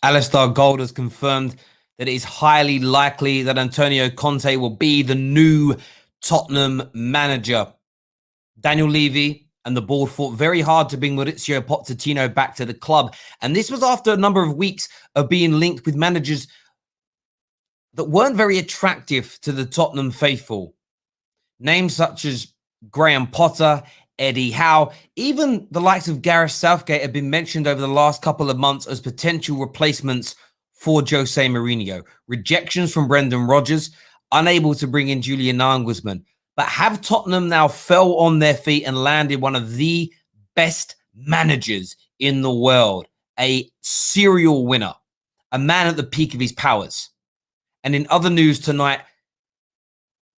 Alistair Gold has confirmed that it is highly likely that Antonio Conte will be the new Tottenham manager. Daniel Levy and the board fought very hard to bring Mauricio Pochettino back to the club. And this was after a number of weeks of being linked with managers that weren't very attractive to the Tottenham faithful. Names such as Graham Potter, Eddie Howe, even the likes of Gareth Southgate have been mentioned over the last couple of months as potential replacements for Jose Mourinho. Rejections from Brendan Rodgers, unable to bring in Julian Nagelsmann. But have Tottenham now fell on their feet and landed one of the best managers in the world, a serial winner, a man at the peak of his powers. And in other news tonight,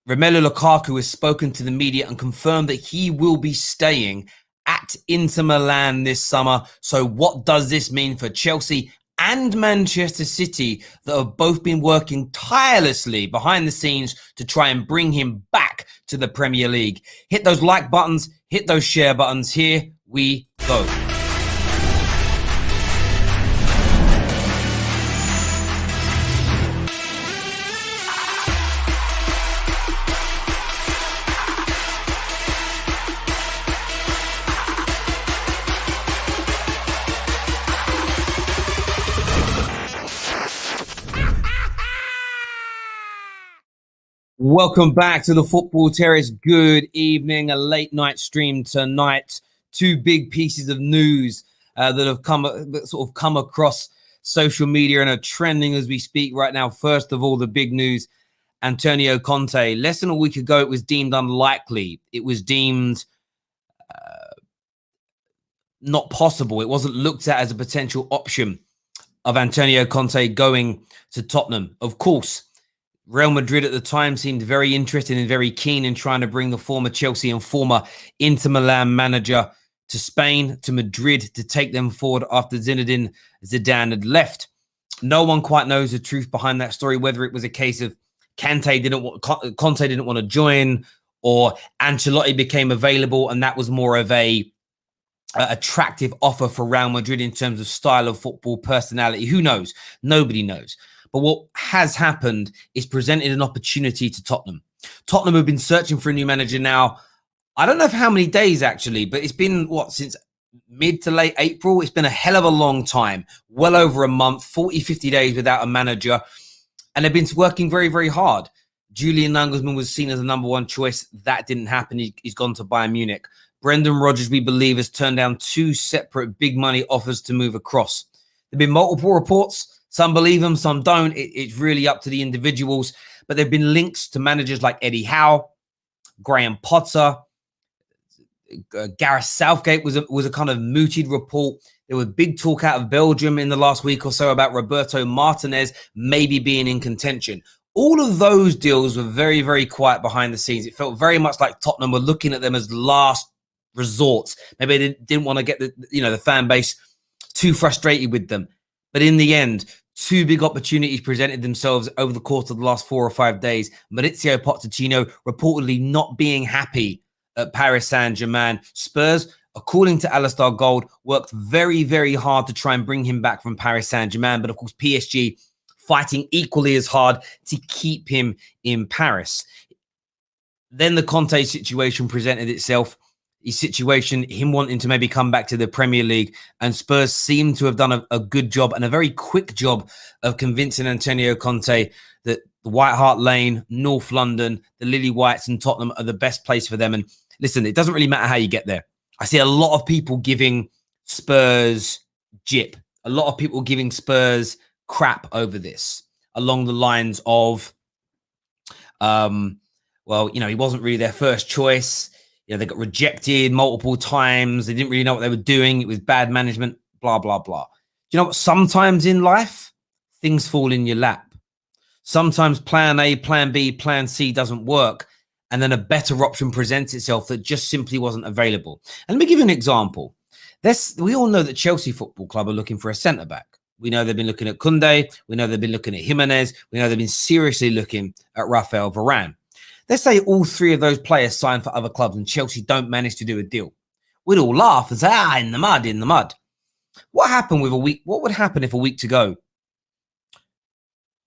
Romelu Lukaku has spoken to the media and confirmed that he will be staying at Inter Milan this summer. So what does this mean for Chelsea and Manchester City that have both been working tirelessly behind the scenes to try and bring him back to the Premier League? Hit those like buttons, hit those share buttons. Here we go. Welcome back to the Football Terrace. Good evening. A late night stream tonight. Two big pieces of news that have come across social media and are trending as we speak right now. First of all, the big news: Antonio Conte. Less than a week ago, it was deemed unlikely. It was deemed not possible. It wasn't looked at as a potential option of Antonio Conte going to Tottenham. Of course, Real Madrid at the time seemed very interested and very keen in trying to bring the former Chelsea and former Inter Milan manager to Spain, to Madrid, to take them forward after Zinedine Zidane had left. No one quite knows the truth behind that story, whether it was a case of Conte didn't want to join, or Ancelotti became available and that was more of a attractive offer for Real Madrid in terms of style of football, personality. Who knows? Nobody knows. But what has happened is presented an opportunity to Tottenham. Tottenham have been searching for a new manager now. I don't know for how many days, actually, but it's been, since mid to late April? It's been a hell of a long time, well over a month, 40, 50 days without a manager. And they've been working very, very hard. Julian Nagelsmann was seen as the number one choice. That didn't happen. He's gone to Bayern Munich. Brendan Rodgers, we believe, has turned down two separate big money offers to move across. There have been multiple reports. Some believe them, some don't. It's really up to the individuals. But there have been links to managers like Eddie Howe, Graham Potter, Gareth Southgate was a kind of mooted report. There was big talk out of Belgium in the last week or so about Roberto Martinez maybe being in contention. All of those deals were very, very quiet behind the scenes. It felt very much like Tottenham were looking at them as last resorts. Maybe they didn't want to get the fan base too frustrated with them. But in the end, two big opportunities presented themselves over the course of the last 4 or 5 days. Mauricio Pochettino reportedly not being happy at Paris Saint-Germain. Spurs, according to Alistair Gold, worked very, very hard to try and bring him back from Paris Saint-Germain. But of course, PSG fighting equally as hard to keep him in Paris. Then the Conte situation presented itself. His situation, him wanting to maybe come back to the Premier League, and Spurs seem to have done a good job and a very quick job of convincing Antonio Conte that the White Hart Lane, North London, the Lily Whites and Tottenham are the best place for them. And listen, it doesn't really matter how you get there. I see a lot of people giving Spurs jip, a lot of people giving Spurs crap over this, along the lines of, he wasn't really their first choice. They got rejected multiple times. They didn't really know what they were doing. It was bad management, blah, blah, blah. Do you know what? Sometimes in life, things fall in your lap. Sometimes plan A, plan B, plan C doesn't work. And then a better option presents itself that just simply wasn't available. And let me give you an example. We all know that Chelsea Football Club are looking for a centre-back. We know they've been looking at Koundé. We know they've been looking at Jimenez. We know they've been seriously looking at Raphael Varane. Let's say all three of those players sign for other clubs and Chelsea don't manage to do a deal. We'd all laugh and say, in the mud. What would happen if a week to go,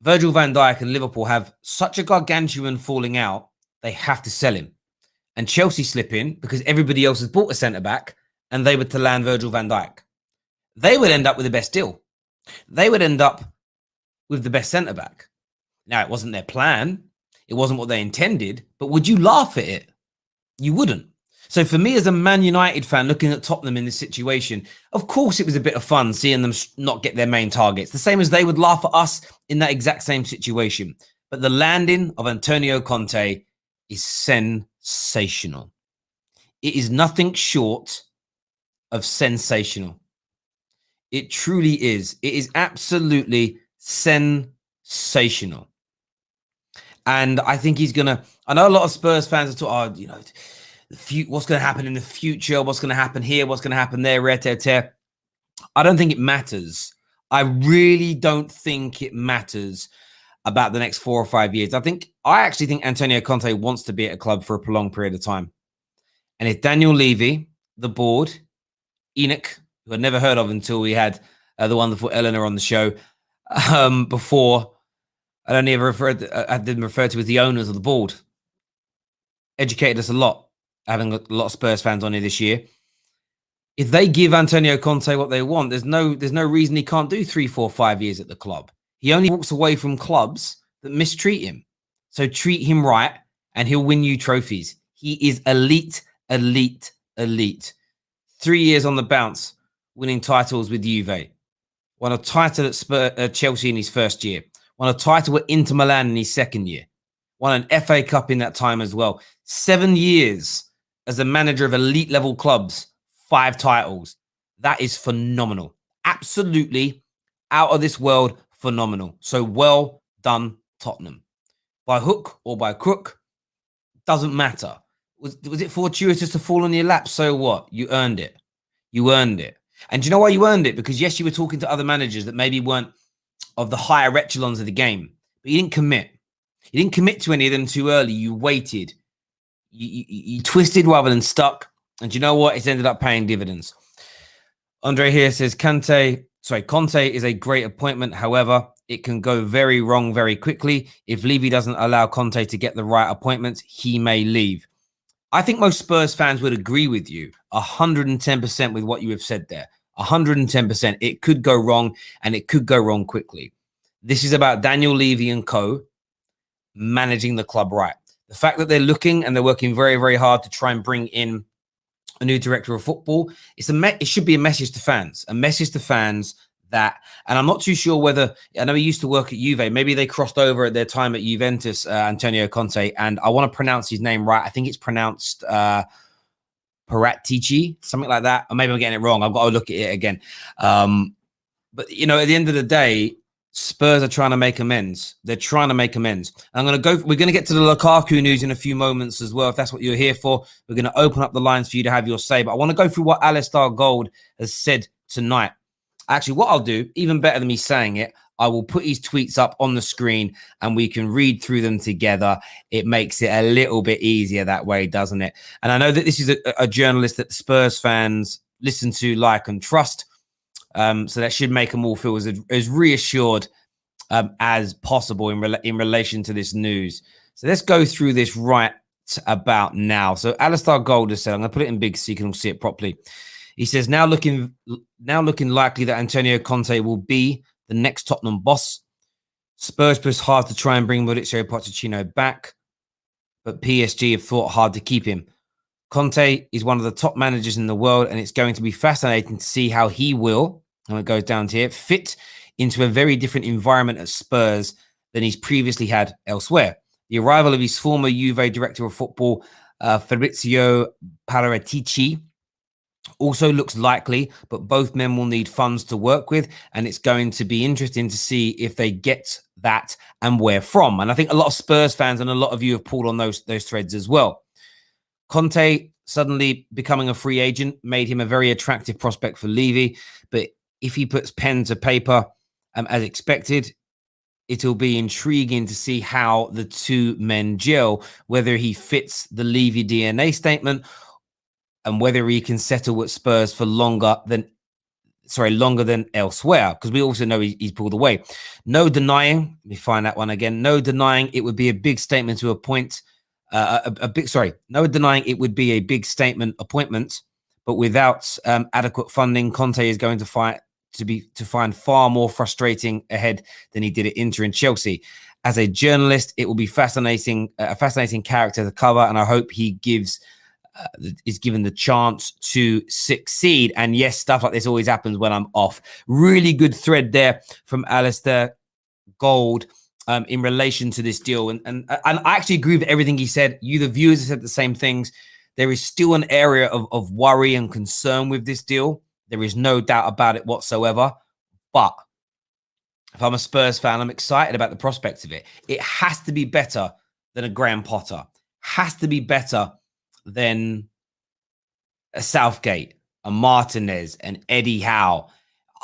Virgil van Dijk and Liverpool have such a gargantuan falling out, they have to sell him. And Chelsea slip in because everybody else has bought a centre-back and they were to land Virgil van Dijk. They would end up with the best deal. They would end up with the best centre-back. Now, it wasn't their plan. It wasn't what they intended. But would you laugh at it? You wouldn't. So for me as a Man United fan looking at Tottenham in this situation, of course it was a bit of fun seeing them not get their main targets. The same as they would laugh at us in that exact same situation. But the landing of Antonio Conte is sensational. It is nothing short of sensational. It truly is. It is absolutely sensational. And I think he's going to, I know a lot of Spurs fans are talking, what's going to happen in the future? What's going to happen here? What's going to happen there? I don't think it matters. I really don't think it matters about the next 4 or 5 years. I actually think Antonio Conte wants to be at a club for a prolonged period of time. And if Daniel Levy, the board, Enoch, who I'd never heard of until we had the wonderful Eleanor on the show before, I didn't refer to as the owners of the board. Educated us a lot, having a lot of Spurs fans on here this year. If they give Antonio Conte what they want, there's no reason he can't do 3, 4, 5 years at the club. He only walks away from clubs that mistreat him. So treat him right and he'll win you trophies. He is elite, elite, elite. 3 years on the bounce, winning titles with Juve. Won a title at Chelsea in his first year. Won a title at Inter Milan in his second year. Won an FA Cup in that time as well. 7 years as a manager of elite level clubs. 5 titles. That is phenomenal. Absolutely out of this world phenomenal. So well done, Tottenham. By hook or by crook, doesn't matter. Was it fortuitous to fall on your lap? So what? You earned it. You earned it. And do you know why you earned it? Because yes, you were talking to other managers that maybe weren't of the higher echelons of the game, but you didn't commit. You didn't commit to any of them too early. You waited. You twisted rather than stuck. And you know what? It's ended up paying dividends. Andre here says, Conte is a great appointment. However, it can go very wrong very quickly. If Levy doesn't allow Conte to get the right appointments, he may leave. I think most Spurs fans would agree with you 110% with what you have said there. 110%. It could go wrong, and it could go wrong quickly. This is about Daniel Levy and co. managing the club right. The fact that they're looking and they're working very, very hard to try and bring in a new director of football, it should be a message to fans. A message to fans that, and I'm not too sure whether, I know he used to work at Juve. Maybe they crossed over at their time at Juventus, Antonio Conte, and I want to pronounce his name right. I think it's pronounced Paratici, something like that. Or maybe I'm getting it wrong. I've got to look at it again. But, at the end of the day, Spurs are trying to make amends. They're trying to make amends. We're going to get to the Lukaku news in a few moments as well, if that's what you're here for. We're going to open up the lines for you to have your say. But I want to go through what Alistair Gold has said tonight. Actually, what I'll do, even better than me saying it, I will put his tweets up on the screen and we can read through them together. It makes it a little bit easier that way, doesn't it? And I know that this is a journalist that the Spurs fans listen to, like, and trust. So that should make them all feel as reassured as possible in relation to this news. So let's go through this right about now. So Alistair Gold has said, I'm going to put it in big so you can all see it properly. He says, now looking likely that Antonio Conte will be the next Tottenham boss. Spurs press hard to try and bring Mauricio Pochettino back, but PSG have fought hard to keep him. Conte is one of the top managers in the world, and it's going to be fascinating to see how he will, and it goes down to here, fit into a very different environment at Spurs than he's previously had elsewhere. The arrival of his former Juve director of football, Mauricio Paratici, also looks likely, but both men will need funds to work with, and it's going to be interesting to see if they get that and where from. And I think a lot of Spurs fans and a lot of you have pulled on those threads as well. Conte suddenly becoming a free agent made him a very attractive prospect for Levy, but if he puts pen to paper as expected, it'll be intriguing to see how the two men gel, whether he fits the Levy DNA statement and whether he can settle with Spurs for longer than longer than elsewhere, because we also know he's pulled away. No denying, let me find that one again. No denying it would be a big statement to appoint no denying it would be a big statement appointment, but without adequate funding, Conte is going to find far more frustrating ahead than he did at Inter and Chelsea. As a journalist, it will be a fascinating character to cover, and I hope he is given the chance to succeed. And yes, stuff like this always happens when I'm off. Really good thread there from Alistair Gold in relation to this deal. And I actually agree with everything he said. You, the viewers, have said the same things. There is still an area of worry and concern with this deal. There is no doubt about it whatsoever. But if I'm a Spurs fan, I'm excited about the prospects of it. It has to be better than a Graham Potter. Has to be better than a Southgate, a Martinez, an Eddie Howe.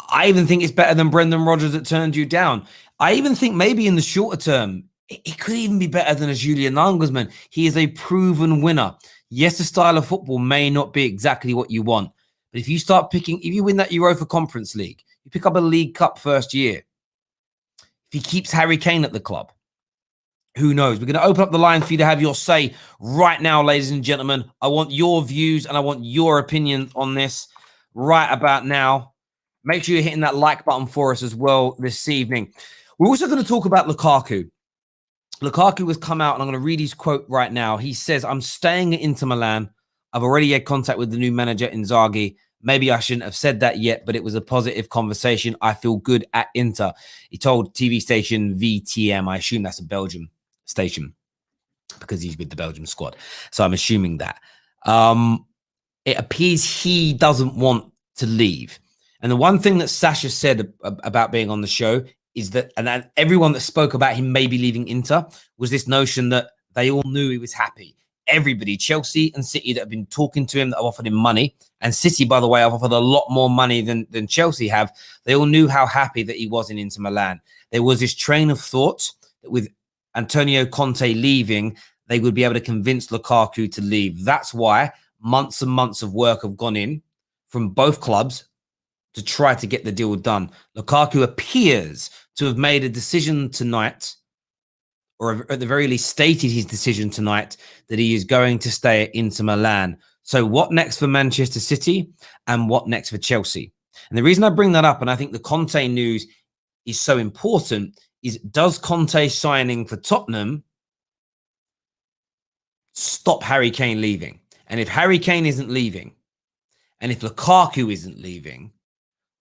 I even think it's better than Brendan Rodgers that turned you down. I even think maybe in the shorter term, it could even be better than a Julian Nagelsmann. He is a proven winner. Yes, the style of football may not be exactly what you want, but if you win that Europa Conference League, you pick up a League Cup first year. If he keeps Harry Kane at the club, who knows? We're going to open up the line for you to have your say right now, ladies and gentlemen. I want your views and I want your opinion on this right about now. Make sure you're hitting that like button for us as well this evening. We're also going to talk about Lukaku. Lukaku has come out, and I'm going to read his quote right now. He says, "I'm staying at Inter Milan. I've already had contact with the new manager, Inzaghi. Maybe I shouldn't have said that yet, but it was a positive conversation. I feel good at Inter." He told TV station VTM. I assume that's a Belgium station because he's with the Belgium squad. So I'm assuming that. It appears he doesn't want to leave. And the one thing that Sasha said about being on the show is that, and everyone that spoke about him maybe leaving Inter, was this notion that they all knew he was happy. Everybody, Chelsea and City, that have been talking to him, that have offered him money, and City, by the way, have offered a lot more money than Chelsea have. They all knew how happy that he was in Inter Milan. There was this train of thought that with Antonio Conte leaving, they would be able to convince Lukaku to leave. That's why months and months of work have gone in from both clubs to try to get the deal done. Lukaku appears to have made a decision tonight, or at the very least stated his decision tonight, that he is going to stay at Inter Milan. So what next for Manchester City and what next for Chelsea? And the reason I bring that up, and I think the Conte news is so important, is does Conte signing for Tottenham stop Harry Kane leaving? And if Harry Kane isn't leaving, and if Lukaku isn't leaving,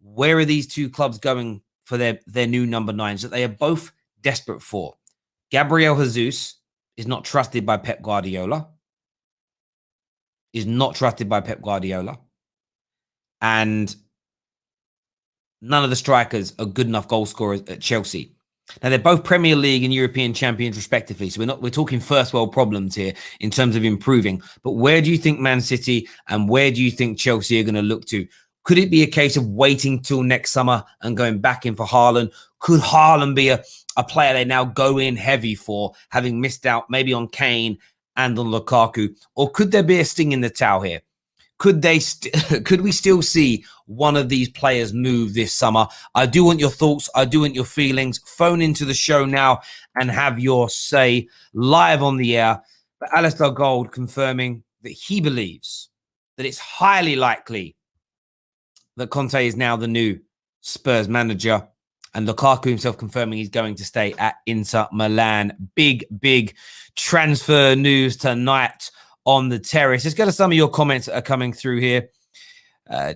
where are these two clubs going for their new number nines that they are both desperate for? Gabriel Jesus is not trusted by Pep Guardiola. And none of the strikers are good enough goal scorers at Chelsea. Now, they're both Premier League and European champions respectively. So we're talking first world problems here in terms of improving. But where do you think Man City and where do you think Chelsea are going to look to? Could it be a case of waiting till next summer and going back in for Haaland? Could Haaland be a player they now go in heavy for, having missed out maybe on Kane and on Lukaku? Or could there be a sting in the towel here? Could we still see one of these players move this summer? I do want your thoughts. I do want your feelings. Phone into the show now and have your say live on the air. But Alistair Gold confirming that he believes that it's highly likely that Conte is now the new Spurs manager, and Lukaku himself confirming he's going to stay at Inter Milan. Big transfer news tonight on the terrace. Let's go to some of your comments that are coming through here.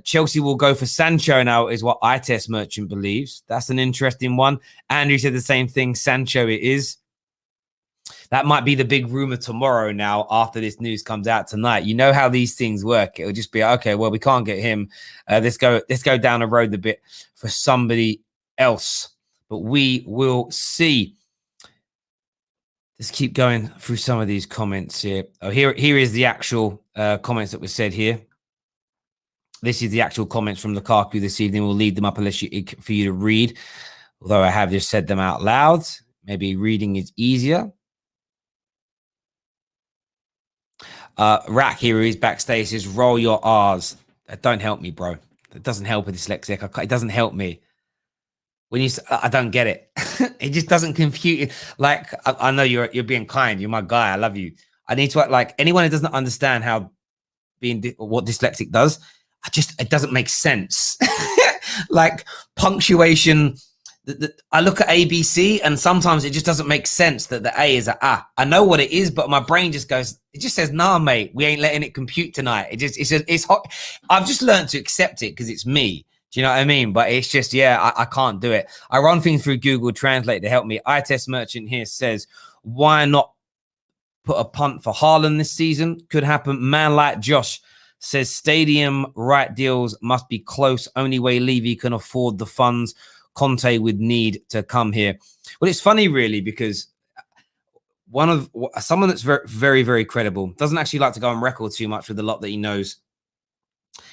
Chelsea will go for Sancho now, is what iTest Merchant believes. That's an interesting one. Andrew said the same thing. Sancho it is. That might be the big rumor tomorrow now after this news comes out tonight. You know how these things work. It'll just be, okay, well, we can't get him. Let's go down the road a bit for somebody else. But we will see. Let's keep going through some of these comments here. Oh, here is the actual comments that were said here. This is the actual comments from Lukaku this evening. We'll leave them up for you to read. Although I have just said them out loud. Maybe reading is easier. Rack here is backstage says, roll your R's. Don't help me, bro. It doesn't help with dyslexic. It doesn't help me. When you, I don't get it. It just doesn't compute. Like I know you're being kind. You're my guy. I love you. I need to like anyone who doesn't understand how what dyslexic does. It doesn't make sense. Like punctuation. I look at ABC and sometimes it just doesn't make sense that the A is a ah. I know what it is, but my brain just goes. It just says, "Nah, mate, we ain't letting it compute tonight." It's hot. I've just learned to accept it because it's me. Do you know what I mean? But it's just, yeah, I can't do it. I run things through Google Translate to help me. iTest Merchant here says, why not put a punt for Haaland this season? Could happen. Man like Josh says, stadium right deals must be close. Only way Levy can afford the funds Conte would need to come here. Well, it's funny, really, because someone that's very, very, very credible, doesn't actually like to go on record too much with a lot that he knows.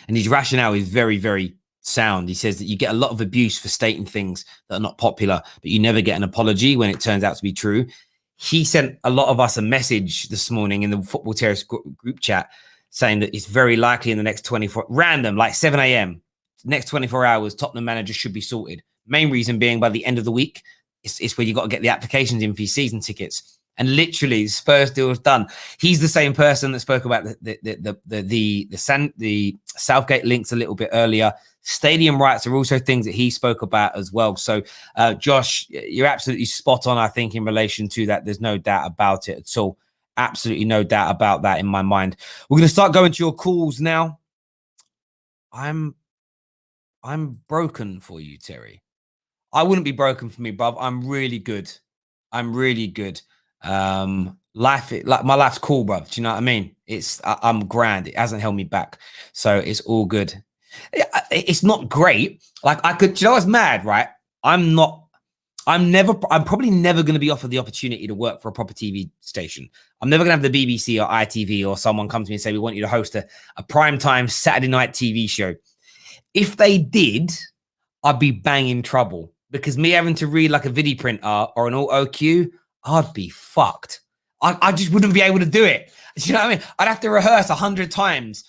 And his rationale is very, very sound. He says that you get a lot of abuse for stating things that are not popular, but you never get an apology when it turns out to be true. He sent a lot of us a message this morning in the Football Terrace group chat saying that it's very likely in the next 24, random, like 7 a.m., next 24 hours, Tottenham manager should be sorted. Main reason being by the end of the week, it's where you got to get the applications in for your season tickets. And literally, Spurs deal is done. He's the same person that spoke about the Southgate links a little bit earlier. Stadium rights are also things that he spoke about as well. So, Josh, you're absolutely spot on, I think, in relation to that. There's no doubt about it at all. Absolutely no doubt about that in my mind. We're going to start going to your calls now. I'm broken for you, Terry. I wouldn't be broken for me, bruv. I'm really good. My life's cool, bruv. Do you know what I mean? I'm grand. It hasn't held me back. So it's all good. It's not great. Like do you know what's mad, right? I'm probably never going to be offered the opportunity to work for a proper TV station. I'm never going to have the BBC or ITV or someone come to me and say, we want you to host a primetime Saturday night TV show. If they did, I'd be banging trouble because me having to read like a video printer or an auto cue, I'd be fucked. I just wouldn't be able to do it. Do you know what I mean? I'd have to rehearse 100 times.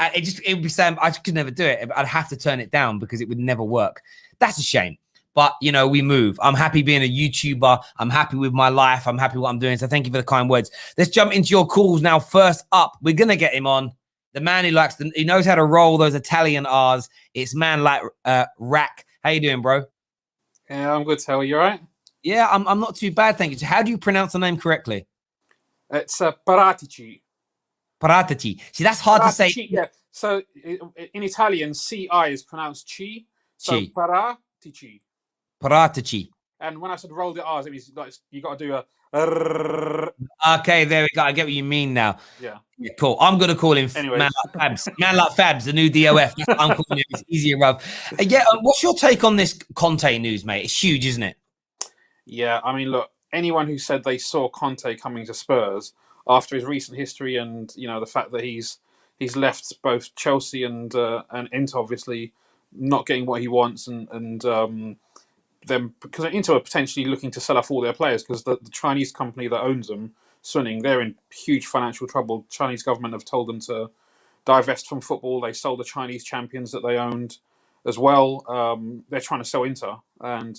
It would be saying I just could never do it. I'd have to turn it down because it would never work. That's a shame. But, you know, we move. I'm happy being a YouTuber. I'm happy with my life. I'm happy with what I'm doing. So thank you for the kind words. Let's jump into your calls now. First up, we're going to get him on. The man who he knows how to roll those Italian R's. It's man like Rack. How you doing, bro? Yeah, I'm good. How are you? All right? Yeah, I'm not too bad, thank you. So how do you pronounce the name correctly? It's Paratici. Paratici. See, that's hard to say. Yeah. So in Italian, CI is pronounced chi. So chi. Paratici. Paratici. And when I said roll the R's, it means like you got to do a. Okay, there we go. I get what you mean now. Yeah. Cool. I'm gonna call him anyway. Man Like Fabs. Man Like Fabs, the new DOF. That's what I'm calling him. It's easier, Rob. Yeah. What's your take on this Conte news, mate? It's huge, isn't it? Yeah. I mean, look. Anyone who said they saw Conte coming to Spurs after his recent history and the fact that he's left both Chelsea and Inter obviously not getting what he wants and them because Inter are potentially looking to sell off all their players because the Chinese company that owns them, Suning, they're in huge financial trouble. Chinese government have told them to divest from football. They sold the Chinese champions that they owned as well. They're trying to sell Inter and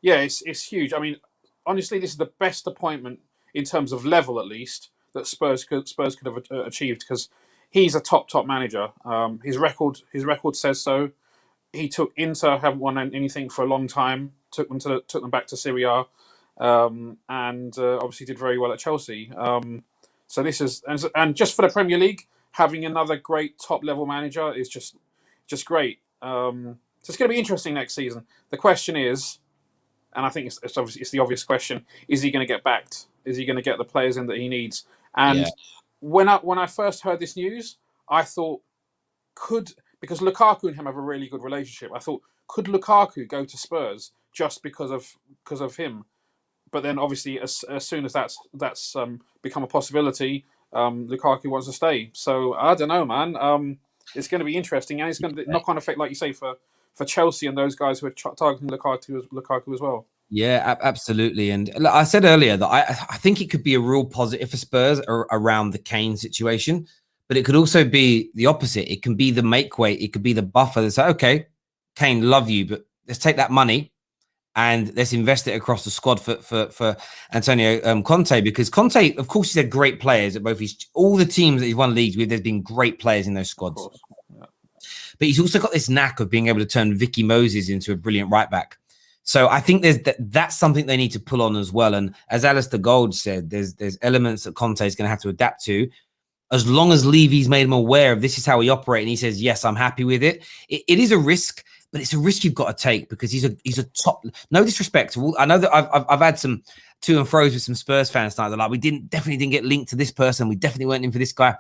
it's huge. I mean, honestly, this is the best appointment in terms of level, at least, that Spurs could have achieved because he's a top manager. His record says so. He took Inter, haven't won anything for a long time. Took them back to Serie A, and obviously did very well at Chelsea. So this is and just for the Premier League, having another great top level manager is just great. So it's going to be interesting next season. The question is. And I think it's the obvious question: is he going to get backed? Is he going to get the players in that he needs? And when I first heard this news, I thought because Lukaku and him have a really good relationship. I thought could Lukaku go to Spurs just because of him? But then obviously as soon as that's become a possibility, Lukaku wants to stay. So I don't know, man. It's going to be interesting, and it's going to knock on effect, like you say, for Chelsea and those guys who are targeting Lukaku as well. Yeah, absolutely. And I said earlier that I think it could be a real positive for Spurs around the Kane situation but it could also be the opposite. It can be the make weight. It could be the buffer that's like, okay, Kane, love you, but let's take that money and let's invest it across the squad for Antonio Conte, because Conte, of course, he's had great players at both all the teams that he's won leagues with. There's been great players in those squads, Yeah. but he's also got this knack of being able to turn Vicky Moses into a brilliant right back. So I think that's something they need to pull on as well. And as Alistair Gold said, there's elements that Conte is going to have to adapt to. As long as Levy's made him aware of this is how we operate, and he says, yes, I'm happy with it. It is a risk, but it's a risk you've got to take, because he's a top. No disrespect. I know that I've had some to and fro's with some Spurs fans tonight. They're like, we definitely didn't get linked to this person. We definitely weren't in for this guy.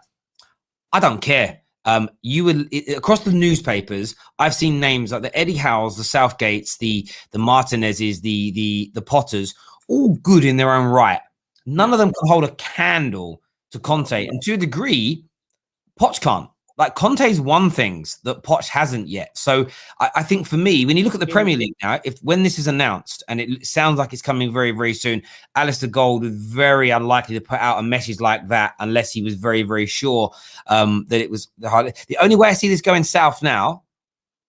I don't care. Across the newspapers, I've seen names like the Eddie Howes, the Southgates, the Martinezes, the Potters, all good in their own right. None of them can hold a candle to Conte, and to a degree, Poch can't. Like, Conte's won things that Poch hasn't yet. So I think for me, when you look at the Premier League now, when this is announced, and it sounds like it's coming very, very soon, Alistair Gold was very unlikely to put out a message like that unless he was very, very sure that it was the only way I see this going south now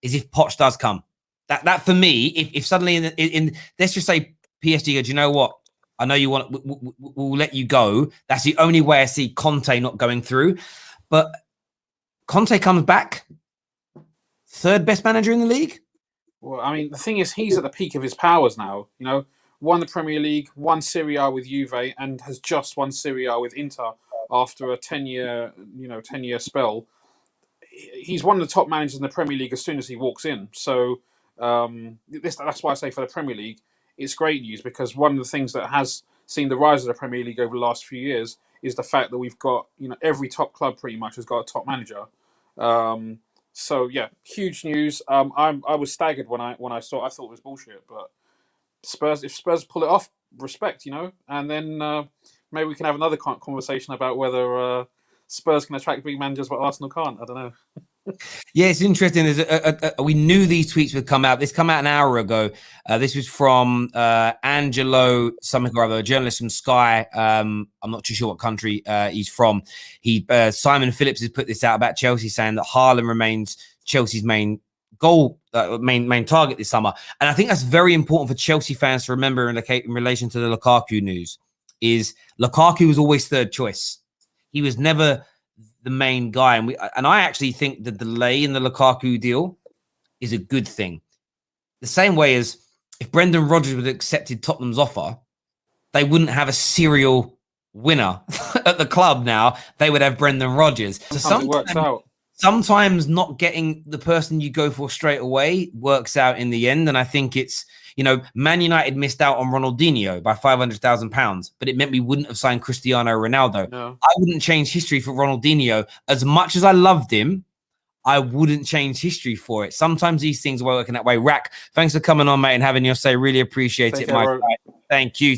is if Poch does come. That for me, if suddenly in let's just say PSG go, do you know what? I know you want. We'll let you go. That's the only way I see Conte not going through. But Conte comes back, third best manager in the league. Well, I mean, the thing is, he's at the peak of his powers now. You know, won the Premier League, won Serie A with Juve, and has just won Serie A with Inter after a 10-year spell. He's one of the top managers in the Premier League as soon as he walks in. So that's why I say for the Premier League, it's great news, because one of the things that has seen the rise of the Premier League over the last few years is the fact that we've got, every top club pretty much has got a top manager. So yeah, huge news. I was staggered when I saw. I thought it was bullshit, but if Spurs pull it off, respect, and then maybe we can have another conversation about whether Spurs can attract big managers, but Arsenal can't. I don't know. Yeah, it's interesting. We knew these tweets would come out. This come out an hour ago. This was from Angelo, something or other, a journalist from Sky. I'm not too sure what country he's from. Simon Phillips has put this out about Chelsea, saying that Haaland remains Chelsea's main goal, main target this summer. And I think that's very important for Chelsea fans to remember in relation to the Lukaku news. Is Lukaku was always third choice. He was never the main guy, and I actually think the delay in the Lukaku deal is a good thing. The same way as if Brendan Rodgers would have accepted Tottenham's offer, they wouldn't have a serial winner at the club now. They would have Brendan Rodgers. Sometimes it works out. Sometimes not getting the person you go for straight away works out in the end, and I think it's, Man United missed out on Ronaldinho by £500,000, but it meant we wouldn't have signed Cristiano Ronaldo. No. I wouldn't change history for Ronaldinho. As much as I loved him, I wouldn't change history for it. Sometimes these things work in that way. Rack, thanks for coming on, mate, and having your say. Really appreciate it, Mike. Thank you.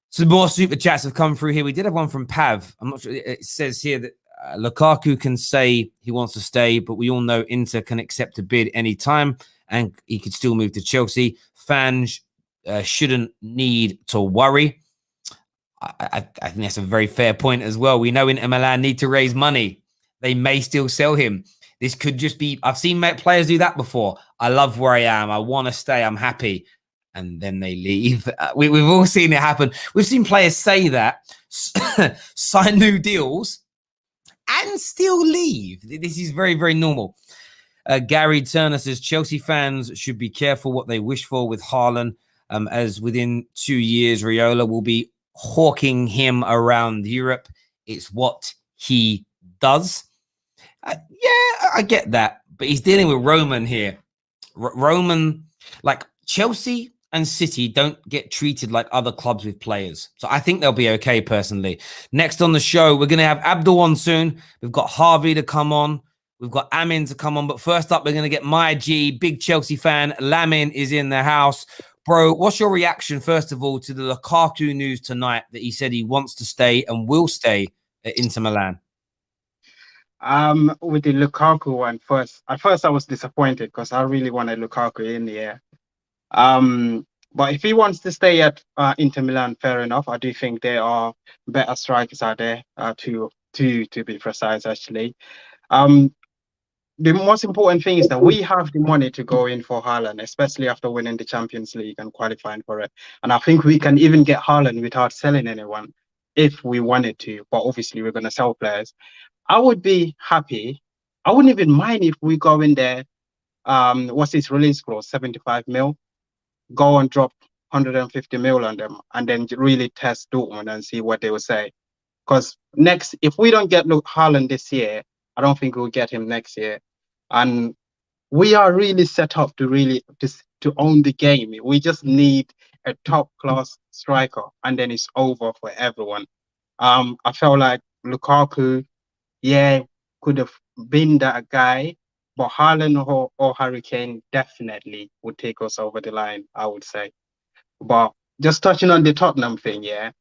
Some more super chats have come through here. We did have one from Pav. I'm not sure. It says here that Lukaku can say he wants to stay, but we all know Inter can accept a bid anytime, and he could still move to Chelsea. Fans shouldn't need to worry. I think that's a very fair point as well. We know Inter Milan need to raise money. They may still sell him. This could just be, I've seen players do that before. I love where I am. I want to stay. I'm happy. And then they leave. We've all seen it happen. We've seen players say that, sign new deals, and still leave. This is very, very normal. Gary Turner says Chelsea fans should be careful what they wish for with Haaland, as within 2 years, Raiola will be hawking him around Europe. It's what he does. Yeah, I get that. But he's dealing with Roman here. Roman, like Chelsea and City don't get treated like other clubs with players. So I think they'll be okay, personally. Next on the show, we're going to have Abdul on soon. We've got Harvey to come on. We've got Amin to come on. But first up, we're going to get my G, big Chelsea fan. Lamin is in the house. Bro, what's your reaction, first of all, to the Lukaku news tonight that he said he wants to stay and will stay at Inter Milan? With the Lukaku one first, at first I was disappointed because I really wanted Lukaku in the air. But if he wants to stay at Inter Milan, fair enough. I do think there are better strikers out there to two to be precise, actually. Um, the most important thing is that we have the money to go in for Haaland, especially after winning the Champions League and qualifying for it. And I think we can even get Haaland without selling anyone if we wanted to. But obviously, we're going to sell players. I would be happy. I wouldn't even mind if we go in there. What's his release clause? 75 mil. Go and drop 150 mil on them, and then really test Dortmund and see what they will say. Because next, if we don't get Haaland this year, I don't think we'll get him next year. And we are really set up to to own the game. We just need a top class striker, and then it's over for everyone. I felt like Lukaku, yeah, could have been that guy, but Haaland or Harry Kane definitely would take us over the line, I would say. But just touching on the Tottenham thing, yeah,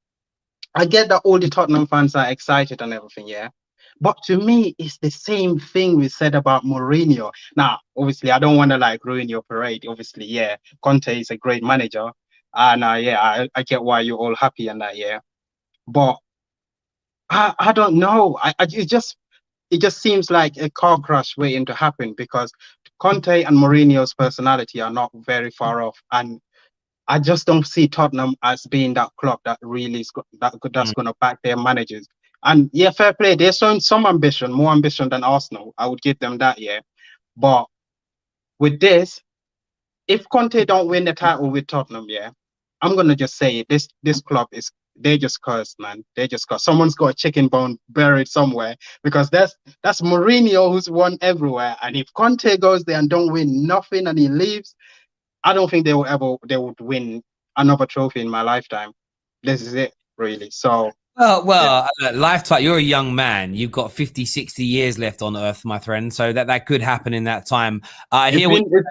I get that all the Tottenham fans are excited and everything, yeah. But to me, it's the same thing we said about Mourinho. Now, obviously, I don't want to like ruin your parade. Obviously, yeah, Conte is a great manager, and I get why you're all happy and that, yeah. But I don't know. It just seems like a car crash waiting to happen because Conte and Mourinho's personality are not very far off, and I just don't see Tottenham as being that club that really that's going to back their managers. And yeah, fair play. They're showing some ambition, more ambition than Arsenal. I would give them that, yeah. But with this, if Conte don't win the title with Tottenham, yeah, I'm gonna just say it. This club is they just cursed, man. They just cursed. Someone's got a chicken bone buried somewhere because that's Mourinho who's won everywhere. And if Conte goes there and don't win nothing and he leaves, I don't think they would win another trophy in my lifetime. This is it, really. So lifetime. You're a young man. You've got 50, 60 years left on Earth, my friend. So that could happen in that time. it's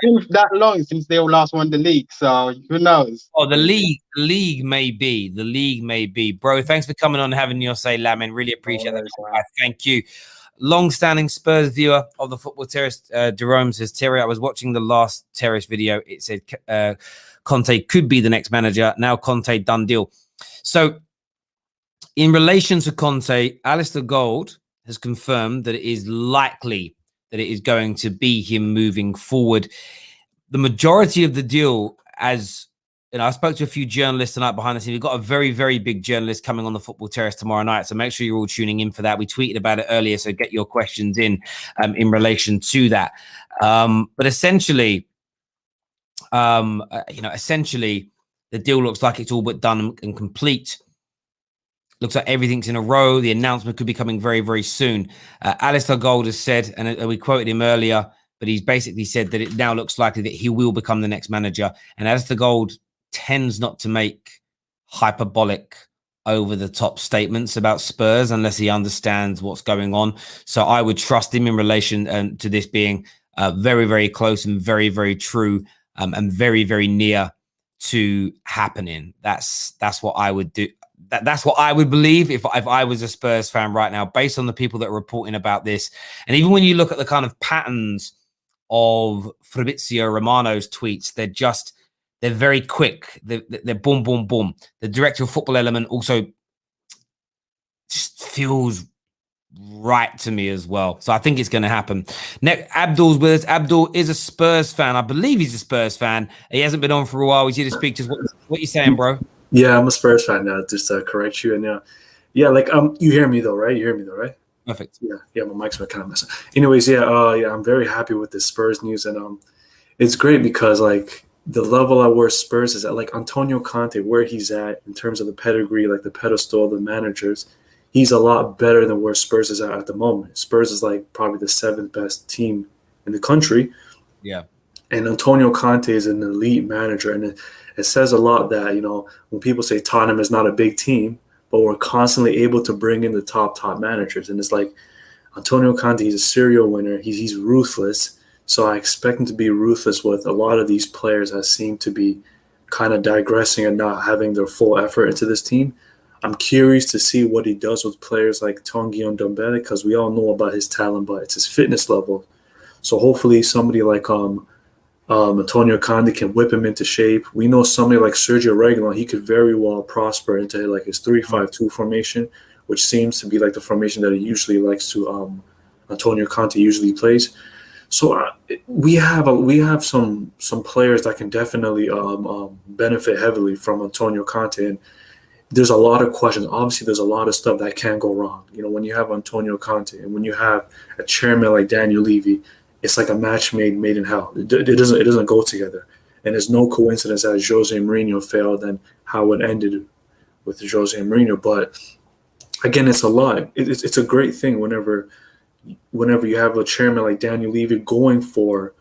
been that long since they last won the league. So who knows? Oh, the league may be. Bro, thanks for coming on and having your say, Lamin. Really appreciate that. Thank you. Long-standing Spurs viewer of the Football Terrace, Jerome says, Terry, I was watching the last Terrace video. It said Conte could be the next manager. Now Conte, done deal. So in relation to Conte, Alistair Gold has confirmed that it is likely that it is going to be him moving forward. The majority of the deal, as you know, I spoke to a few journalists tonight behind the scenes. We've got a very, very big journalist coming on the Football Terrace tomorrow night. So make sure you're all tuning in for that. We tweeted about it earlier, so get your questions in relation to that. But essentially, essentially, the deal looks like it's all but done and complete. Looks like everything's in a row. The announcement could be coming very, very soon. Alistair Gold has said, and we quoted him earlier, but he's basically said that it now looks likely that he will become the next manager. And Alistair Gold tends not to make hyperbolic, over-the-top statements about Spurs unless he understands what's going on. So I would trust him in relation to this being very, very close and very, very true and very, very near to happening. That's what I would do. That's what I would believe if I was a Spurs fan right now, based on the people that are reporting about this. And even when you look at the kind of patterns of Fabrizio Romano's tweets, they're very quick. They're boom, boom, boom. The director of football element also just feels right to me as well. So I think it's going to happen. Next, Abdul's with us. Abdul is a Spurs fan. I believe he's a Spurs fan. He hasn't been on for a while. He's here to speak to us. What you saying, bro? Yeah, I'm a Spurs fan now. Just to correct you, and you hear me though, right? You hear me though, right? Perfect. Yeah, my mic's kind of messing. Anyways, I'm very happy with this Spurs news, and it's great because like the level at where Spurs is at, like Antonio Conte, where he's at in terms of the pedigree, like the pedestal of the managers, he's a lot better than where Spurs is at the moment. Spurs is like probably the 7th best team in the country. Yeah. And Antonio Conte is an elite manager, and it says a lot that, when people say Tottenham is not a big team, but we're constantly able to bring in the top managers. And it's like Antonio Conte, he's a serial winner. He's ruthless. So I expect him to be ruthless with a lot of these players that seem to be kind of digressing and not having their full effort into this team. I'm curious to see what he does with players like Tanguy Ndombele, because we all know about his talent, but it's his fitness level. So hopefully somebody like Antonio Conte can whip him into shape. We know somebody like Sergio Reguilon, he could very well prosper into like his 3-5-2 formation, which seems to be like the formation that he usually likes to Antonio Conte usually plays. So we have some players that can definitely benefit heavily from Antonio Conte, and there's a lot of questions. Obviously, there's a lot of stuff that can go wrong. When you have Antonio Conte and when you have a chairman like Daniel Levy, it's like a match made in hell. It doesn't go together, and it's no coincidence that Jose Mourinho failed and how it ended with Jose Mourinho. But again, it's a lot. It's a great thing whenever you have a chairman like Daniel Levy going for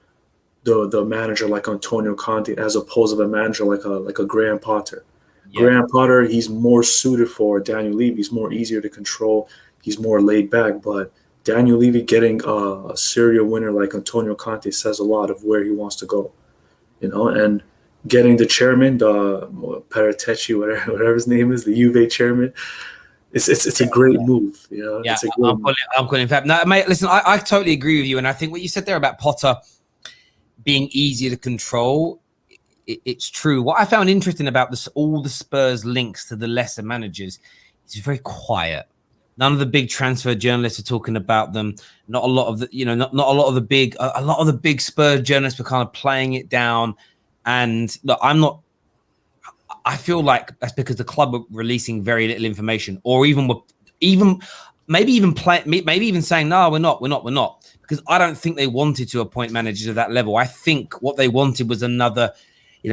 the manager like Antonio Conte as opposed to a manager like a Graham Potter. Yeah. Graham Potter, he's more suited for Daniel Levy. He's more easier to control. He's more laid back. But Daniel Levy getting a serial winner like Antonio Conte says a lot of where he wants to go. And getting the chairman, the Paratici, whatever his name is, the Juve chairman, it's a great move. Yeah, it's a great move. I'm calling him. No, mate, listen, I totally agree with you, and I think what you said there about Potter being easier to control, it's true. What I found interesting about this, all the Spurs links to the lesser managers, is very quiet. None of the big transfer journalists are talking about them. Not a lot of the, not a lot of the big, a lot of the big Spurs journalists were kind of playing it down. And look, I feel like that's because the club are releasing very little information, or maybe even saying, no, we're not. Because I don't think they wanted to appoint managers of that level. I think what they wanted was another,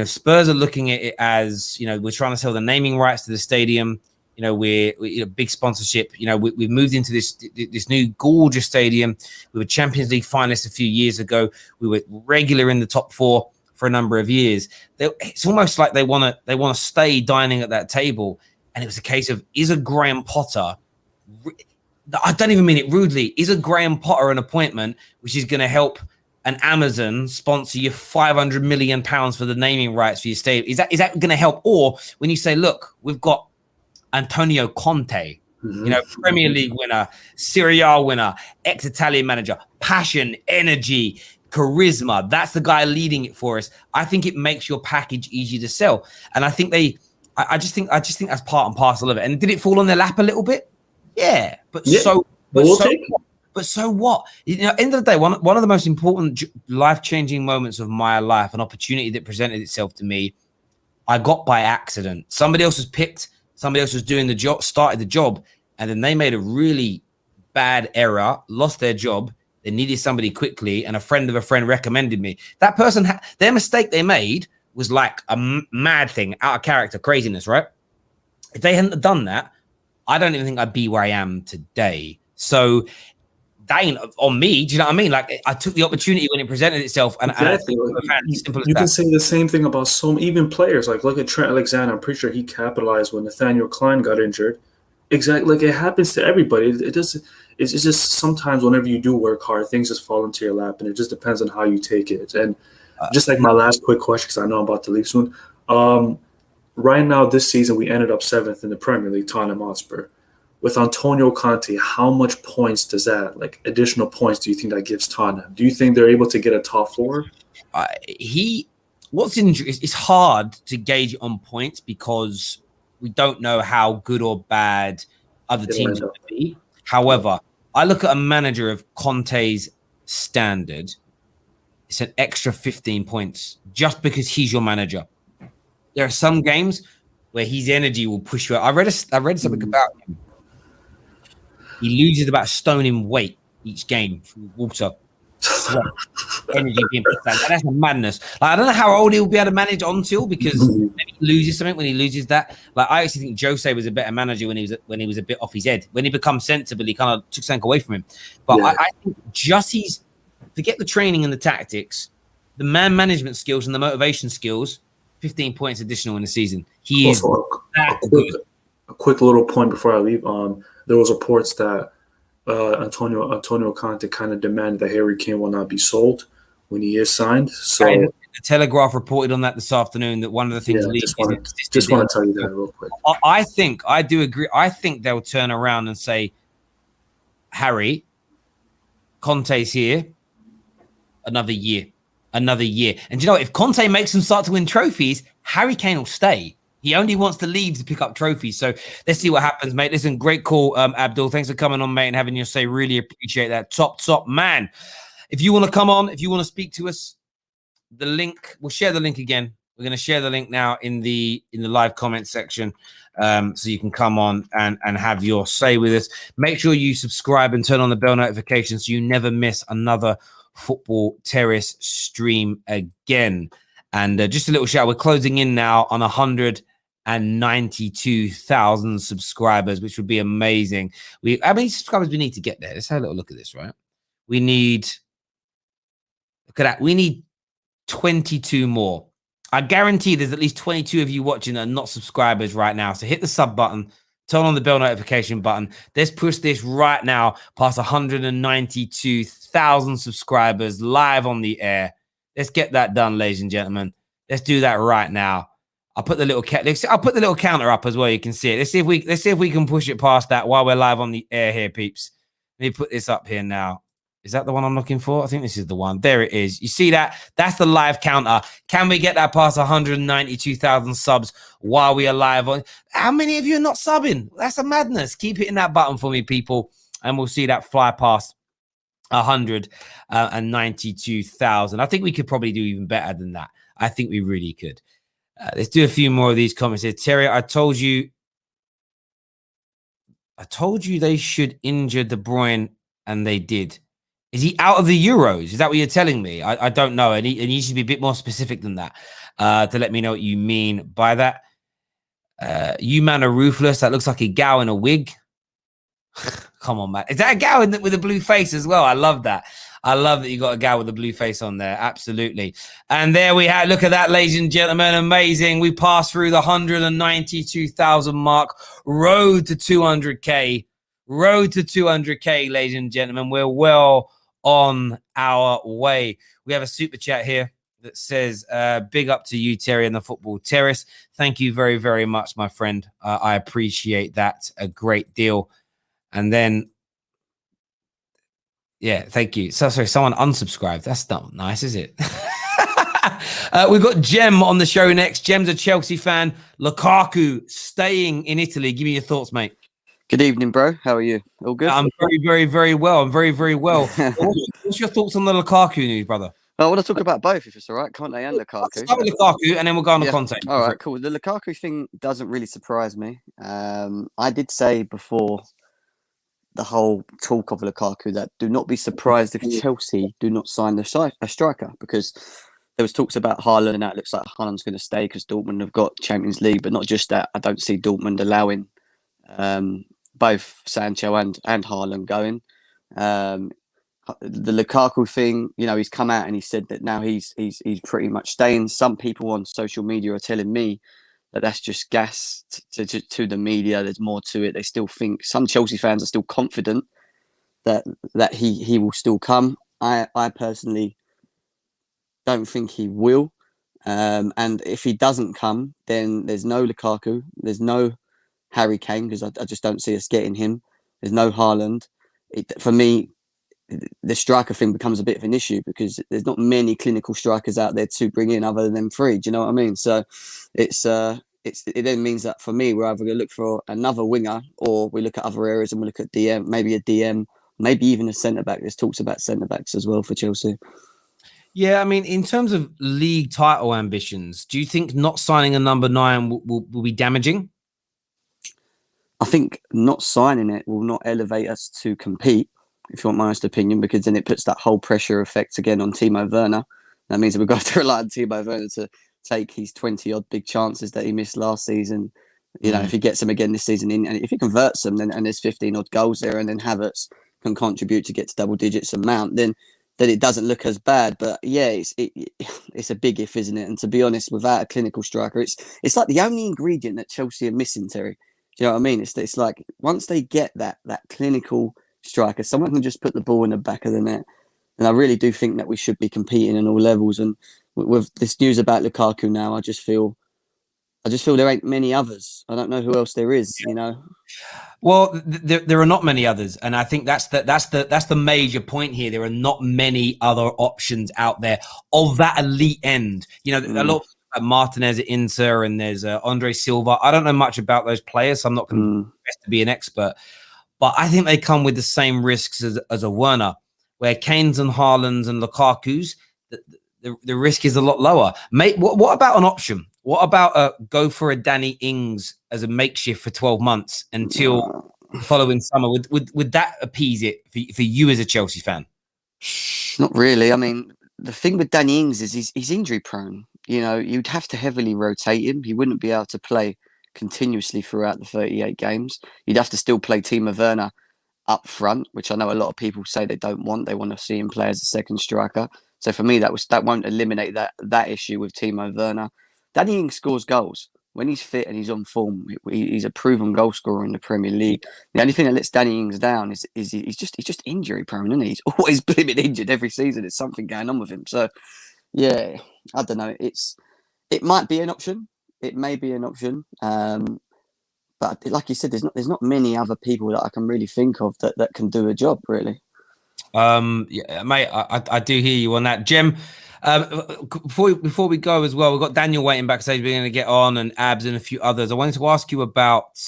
Spurs are looking at it as, we're trying to sell the naming rights to the stadium. We're big sponsorship. We've moved into this new gorgeous stadium. We were Champions League finalists a few years ago. We were regular in the top four for a number of years. It's almost like they want to stay dining at that table. And it was a case of, is a Graham Potter, I don't even mean it rudely, is a Graham Potter an appointment which is going to help an Amazon sponsor you £500 million for the naming rights for your stadium? Is that going to help? Or when you say, look, we've got Antonio Conte, Premier League winner, Serie A winner, ex-Italian manager, passion, energy, charisma. That's the guy leading it for us. I think it makes your package easy to sell. And I think I just think that's part and parcel of it. And did it fall on their lap a little bit? Yeah. But so what? End of the day, one of the most important life-changing moments of my life, an opportunity that presented itself to me, I got by accident. Somebody else was picked. Somebody else was doing the job, started the job, and then they made a really bad error, lost their job. They needed somebody quickly, and a friend of a friend recommended me. That person, their mistake they made was like a mad thing, out of character, craziness, right? If they hadn't done that, I don't even think I'd be where I am today. So that ain't on me. Do you know what I mean? Like, I took the opportunity when it presented itself, and exactly. You can say the same thing about even players. Like, look at Trent Alexander. I'm pretty sure he capitalized when Nathaniel Klein got injured. Exactly. Like, it happens to everybody. It's just sometimes whenever you do work hard, things just fall into your lap, and it just depends on how you take it. And just like my last quick question, because I know I'm about to leave soon. Right now, this season, we ended up 7th in the Premier League, Tottenham Hotspur. With Antonio Conte, how much points does that, like additional points, do you think that gives Tottenham? Do you think they're able to get a top 4? It's hard to gauge on points because we don't know how good or bad other teams will be. However, I look at a manager of Conte's standard, it's an extra 15 points just because he's your manager. There are some games where his energy will push you out. I read something about him. He loses about a stone in weight each game through water, sweat, energy being put down. That's a madness. Like, I don't know how old he'll be able to manage until, because maybe he loses something when he loses that. Like, I actually think Jose was a better manager when he was a bit off his head. When he becomes sensible, he kind of took something away from him. But yeah. I think just forget the training and the tactics, the man management skills and the motivation skills, 15 points additional in the season. He is that good. A quick little point before I leave. There was reports that Antonio Conte kind of demanded that Harry Kane will not be sold when he is signed. So the Telegraph reported on that this afternoon, that one of the things. Yeah, just want to tell you that real quick. I do agree. I think they'll turn around and say, Harry, Conte's here, another year. And if Conte makes them start to win trophies, Harry Kane will stay. He only wants to leave to pick up trophies. So let's see what happens, mate. Listen, great call, Abdul. Thanks for coming on, mate, and having your say. Really appreciate that. Top man. If you want to come on, if you want to speak to us, the link, we'll share the link again. We're going to share the link now in the live comment section, so you can come on and have your say with us. Make sure you subscribe and turn on the bell notification so you never miss another Football Terrace stream again. And just a little shout, we're closing in now on 192,000 subscribers, which would be amazing. How many subscribers we need to get there? Let's have a little look at this, right? We need 22 more. I guarantee there's at least 22 of you watching that are not subscribers right now. So hit the sub button, turn on the bell notification button. Let's push this right now past 192,000 subscribers live on the air. Let's get that done, ladies and gentlemen. Let's do that right now. I'll put the little counter up as well. You can see it. Let's see if we can push it past that while we're live on the air here, peeps. Let me put this up here now. Is that the one I'm looking for? I think this is the one. There it is. You see that? That's the live counter. Can we get that past 192,000 subs while we are live on? How many of you are not subbing? That's a madness. Keep hitting that button for me, people, and we'll see that fly past 192,000. I think we could probably do even better than that. I think we really could. Let's do a few more of these comments here. Terry, I told you they should injure De Bruyne, and they did. Is he out of the Euros? Is that what you're telling me? I don't know. And he should be a bit more specific than that to let me know what you mean by that. You man are ruthless. That looks like a gal in a wig. Come on, man. Is that a gal with a blue face as well? I love that. I love that you got a gal with a blue face on there. Absolutely. And there we have. Look at that, ladies and gentlemen. Amazing. We passed through the 192,000 mark. Road to 200K. Road to 200K, ladies and gentlemen. We're well on our way. We have a super chat here that says, big up to you, Terry, and the Football Terrace. Thank you very, very much, my friend. I appreciate that a great deal. And then, yeah, thank you. So sorry, someone unsubscribed. That's not nice, is it? We've got Jem on the show next. Jem's a Chelsea fan. Lukaku staying in Italy. Give me your thoughts, mate. Good evening, bro. How are you? All good? I'm very, very, very well. I'm very, very well. What's your thoughts on the Lukaku news, brother? I want to talk about both, if it's all right. Conte and Lukaku. Let's start with Lukaku, and then we'll go on to Conte. All right, cool. The Lukaku thing doesn't really surprise me. I did say before the whole talk of Lukaku that do not be surprised if Chelsea do not sign a striker, because there was talks about Haaland, and that looks like Haaland's going to stay because Dortmund have got Champions League. But not just that, I don't see Dortmund allowing both Sancho and Haaland going. The Lukaku thing, you know, he's come out and he said that now he's pretty much staying. Some people on social media are telling me that that's just gas to the media. There's more to it. They still think, some Chelsea fans are still confident that he will still come. I personally don't think he will. And if he doesn't come, then there's no Lukaku. There's no Harry Kane, because I just don't see us getting him. There's no Haaland. For me, the striker thing becomes a bit of an issue because there's not many clinical strikers out there to bring in other than three. Do you know what I mean? So it then means that for me, we're either going to look for another winger, or we look at other areas and we look at DM, maybe a DM, maybe even a centre back. There's talks about centre backs as well for Chelsea. Yeah, I mean, in terms of league title ambitions, do you think not signing a number 9 will be damaging? I think not signing it will not elevate us to compete, if you want my honest opinion, because then it puts that whole pressure effect again on Timo Werner. That means that we've got to rely on Timo Werner to take his 20-odd big chances that he missed last season. You know, if he gets them again this season, and if he converts them, then and there's 15-odd goals there, and then Havertz can contribute to get to double digits and Mount, then it doesn't look as bad. But yeah, it's a big if, isn't it? And to be honest, without a clinical striker, it's like the only ingredient that Chelsea are missing, Terry. Do you know what I mean? It's like once they get that clinical striker, someone can just put the ball in the back of the net. And I really do think that we should be competing in all levels. And with this news about Lukaku now, I just feel there ain't many others. I don't know who else there is, you know. Well, there are not many others, and I think that's the major point here. There are not many other options out there of that elite end. You know, a lot. Martinez at Inter, and there's Andre Silva. I don't know much about those players, so I'm not going to be an expert. But I think they come with the same risks as a Werner, where Kane's and Haaland's and Lukaku's, the risk is a lot lower. Mate, what about an option? What about go for a Danny Ings as a makeshift for 12 months until the following summer? Would that appease it for you as a Chelsea fan? Not really. I mean, the thing with Danny Ings is he's injury prone. You know, you'd have to heavily rotate him. He wouldn't be able to play continuously throughout the 38 games. You'd have to still play Timo Werner up front, which I know a lot of people say they don't want. They want to see him play as a second striker. So for me, that won't eliminate that issue with Timo Werner. Danny Ings scores goals. When he's fit and he's on form, he's a proven goal scorer in the Premier League. The only thing that lets Danny Ings down is he's just injury prone, isn't he? He's always been injured every season. There's something going on with him. So yeah, I don't know. It might be an option. It may be an option. But like you said, there's not many other people that I can really think of that can do a job really. Yeah, mate, I do hear you on that, Jem. Before we go as well, we've got Daniel waiting backstage. We're going to get on, and Abs and a few others. I wanted to ask you about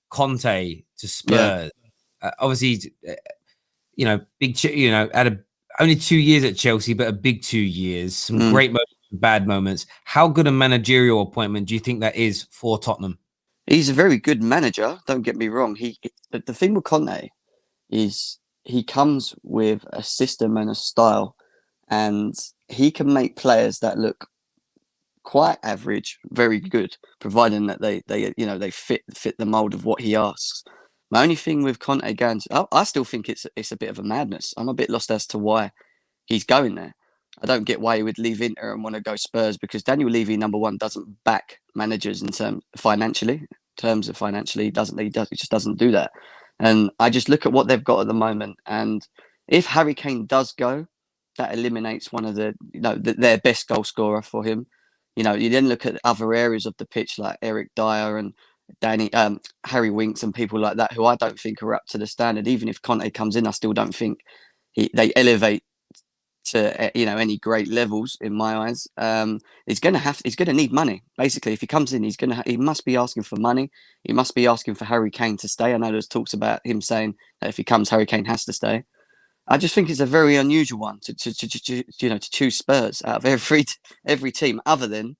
Conte to Spurs. Yeah. Obviously, had only 2 years at Chelsea, but a big 2 years. Some great moments, bad moments. How good a managerial appointment do you think that is for Tottenham? He's a very good manager. Don't get me wrong. The thing with Conte is he comes with a system and a style, and he can make players that look quite average very good, providing that they fit the mold of what he asks. My only thing with Conte going, I still think it's a bit of a madness. I'm a bit lost as to why he's going there. I don't get why he would leave Inter and want to go Spurs, because Daniel Levy, number one, doesn't back managers in terms of financially. He just doesn't do that. And I just look at what they've got at the moment, and if Harry Kane does go, that eliminates one of their best goal scorer for him. You then look at other areas of the pitch like Eric Dyer and Harry Winks and people like that, who I don't think are up to the standard. Even if Conte comes in, I still don't think they elevate to any great levels in my eyes. He's going to need money. Basically, if he comes in, he must be asking for money. He must be asking for Harry Kane to stay. I know there's talks about him saying that if he comes, Harry Kane has to stay. I just think it's a very unusual one to choose Spurs out of every team, other than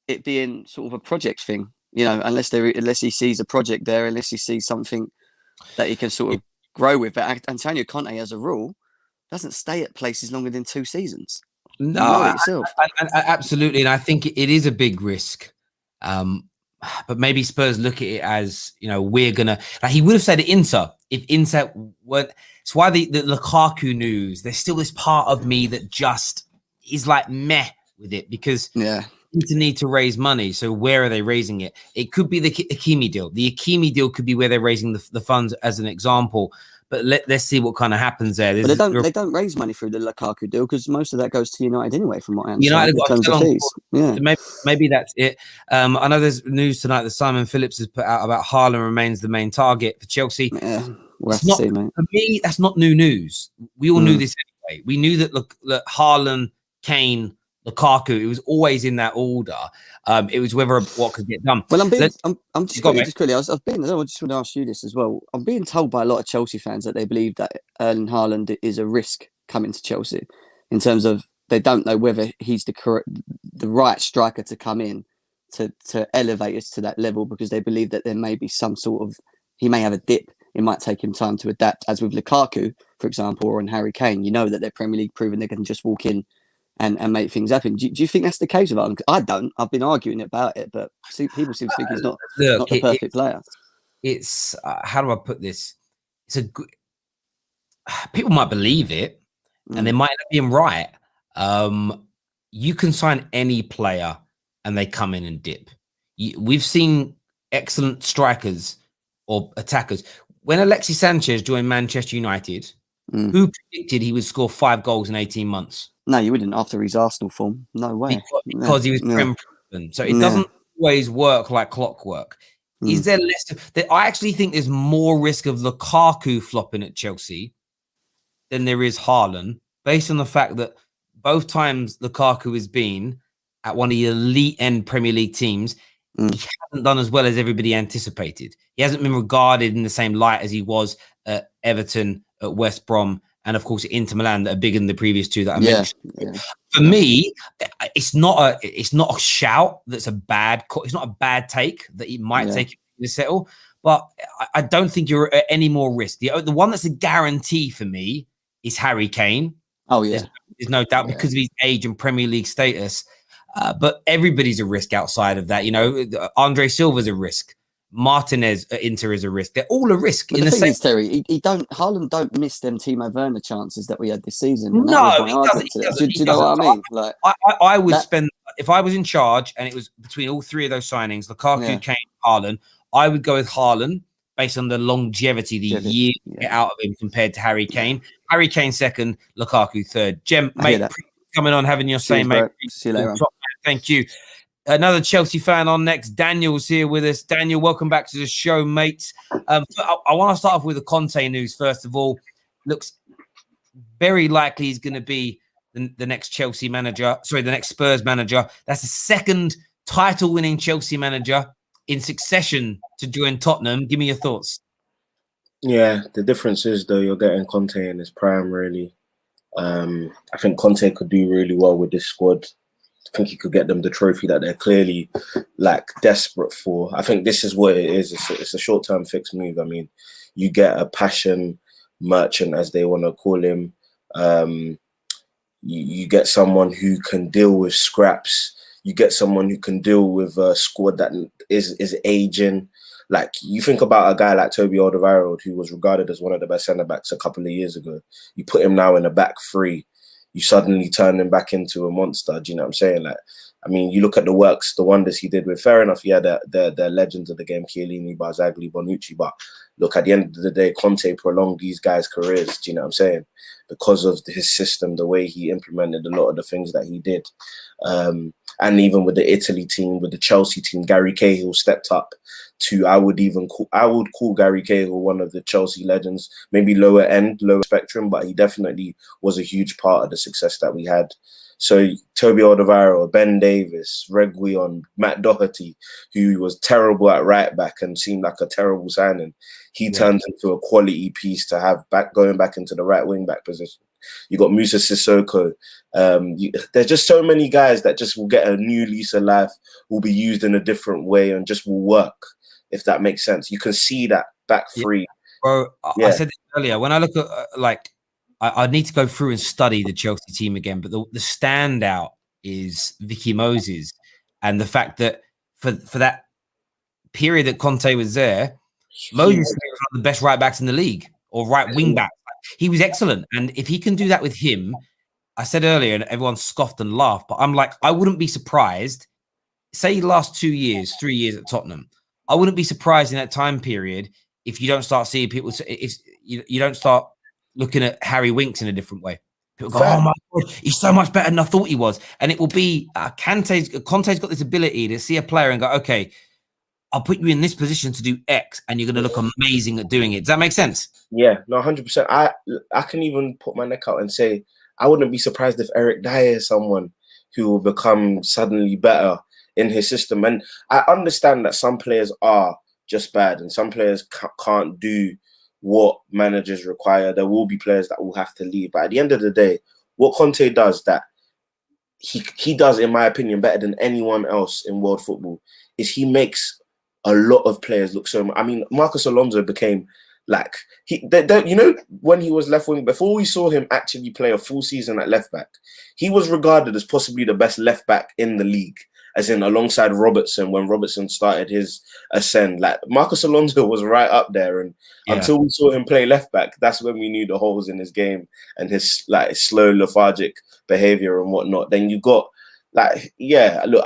it being sort of a project thing. Unless he sees a project there, unless he sees something that he can sort of grow with. But Antonio Conte, as a rule, doesn't stay at places longer than 2 seasons. No, absolutely. And I think it is a big risk. But maybe Spurs look at it as, we're going to... Like, he would have said at Inter, if Inter weren't... It's why the Lukaku news, there's still this part of me that just is like meh with it, because Inter need to raise money. So where are they raising it? It could be the Hakimi deal. The Hakimi deal could be where they're raising the funds, as an example. But let's see what kind of happens there. But they don't raise money through the Lukaku deal, because most of that goes to United anyway, from what I understand. United got in terms of fees. Yeah. Maybe that's it. I know there's news tonight that Simon Phillips has put out about Haaland remains the main target for Chelsea. Yeah, we'll have to see, mate. For me, that's not new news. We all knew this anyway. We knew that Haaland, Kane, Lukaku, it was always in that order. It was whether what could get done. Well, I'm just quickly. I just want to ask you this as well. I'm being told by a lot of Chelsea fans that they believe that Erling Haaland is a risk coming to Chelsea, in terms of they don't know whether he's the right striker to come in to elevate us to that level, because they believe that there may be some sort of, he may have a dip. It might take him time to adapt, as with Lukaku, for example, or in Harry Kane. That they're Premier League proven they can just walk in and make things happen. Do you think that's the case with Haaland? I don't. I've been arguing about it, but people seem to think he's not the perfect player. It's how do I put this? It's a good. People might believe it, and they might not be right. You can sign any player, and they come in and dip. We've seen excellent strikers or attackers. When Alexis Sanchez joined Manchester United, who predicted he would score 5 goals in 18 months? No, you wouldn't after his Arsenal form. No way. Because he was Prem. So it doesn't always work like clockwork. Is there less? I actually think there's more risk of Lukaku flopping at Chelsea than there is Haaland, based on the fact that both times Lukaku has been, at one of the elite end Premier League teams, he hasn't done as well as everybody anticipated. He hasn't been regarded in the same light as he was at Everton, at West Brom, and of course Inter Milan, that are bigger than the previous two that I mentioned. Yeah. For me, it's not a shout that's a bad. It's not a bad take that he might take it to settle, but I don't think you're at any more risk. The one that's a guarantee for me is Harry Kane. Oh yeah, there's no doubt because of his age and Premier League status. But everybody's a risk outside of that. You know, Andre Silva's a risk. Martinez at Inter is a risk. They're all a risk. But in the the thing same. is, Terry, Haaland don't miss them Timo Werner chances that we had this season. And No, that was my he argument doesn't. to that. Do you know what I mean? Like, I would spend, if I was in charge and it was between all three of those signings, Lukaku, Kane, Haaland, I would go with Haaland based on the longevity, the years you get out of him compared to Harry Kane. Harry Kane second, Lukaku third. Jem, mate, coming on, having your say, mate. See you later. Thank you. Another Chelsea fan on next. Daniel's here with us. Daniel, welcome back to the show, mate. I want to start off with the Conte news, first of all. Looks very likely he's going to be the next Chelsea manager. Sorry, the next Spurs manager. That's the second title-winning Chelsea manager in succession to join Tottenham. Give me your thoughts. Yeah, the difference is, though, you're getting Conte in his prime, really. I think Conte could do really well with this squad. I think he could get them the trophy that they're clearly desperate for. I think this is what it is. It's a short-term fixed move. I mean, you get a passion merchant, as they want to call him. You get someone who can deal with scraps. You get someone who can deal with a squad that is aging. Like, you think about a guy like Toby Alderweireld, who was regarded as one of the best centre-backs a couple of years ago. You put him now in a back three. You suddenly turn him back into a monster. Do you know what I'm saying? Like, I mean, you look at the wonders he did with, fair enough, yeah, they're legends of the game, Chiellini, Barzagli, Bonucci, but look, at the end of the day, Conte prolonged these guys' careers, do you know what I'm saying? Because of his system, the way he implemented a lot of the things that he did. And even with the Italy team, with the Chelsea team, Gary Cahill stepped up to, I would call Gary Cahill one of the Chelsea legends, maybe lower spectrum, but he definitely was a huge part of the success that we had. So Toby Alderweireld, Ben Davis, Reguilon, Matt Doherty, who was terrible at right back and seemed like a terrible signing, he turned into a quality piece to have going back into the right wing back position. You got Musa Sissoko. There's just so many guys that just will get a new lease of life, will be used in a different way, and just will work, if that makes sense. You can see that back three. Bro, I said this earlier. When I look at I need to go through and study the Chelsea team again, but the standout is Vicky Moses, and the fact that for that period that Conte was there, Moses was one of the best right backs in the league, or right wing back. He was excellent, and if he can do that with him, I said earlier, and everyone scoffed and laughed, but I'm like, I wouldn't be surprised. Say last 2 years, 3 years at Tottenham, I wouldn't be surprised in that time period if you don't start seeing people. If you don't start looking at Harry Winks in a different way. People go, oh my God, he's so much better than I thought he was. And it will be Conte's got this ability to see a player and go, okay, I'll put you in this position to do X, and you're going to look amazing at doing it. Does that make sense? Yeah, no, 100%. I can even put my neck out and say, I wouldn't be surprised if Eric Dyer is someone who will become suddenly better in his system. And I understand that some players are just bad and some players can't do what managers require. There will be players that will have to leave. But at the end of the day, what Conte does that he does, in my opinion, better than anyone else in world football is he makes a lot of players look so. I mean, Marcus Alonso became like when he was left wing, before we saw him actually play a full season at left back, he was regarded as possibly the best left back in the league, as in alongside Robertson when Robertson started his ascend. Like, Marcus Alonso was right up there, and until we saw him play left back, that's when we knew the holes in his game and his slow, lethargic behavior and whatnot. Then you got look,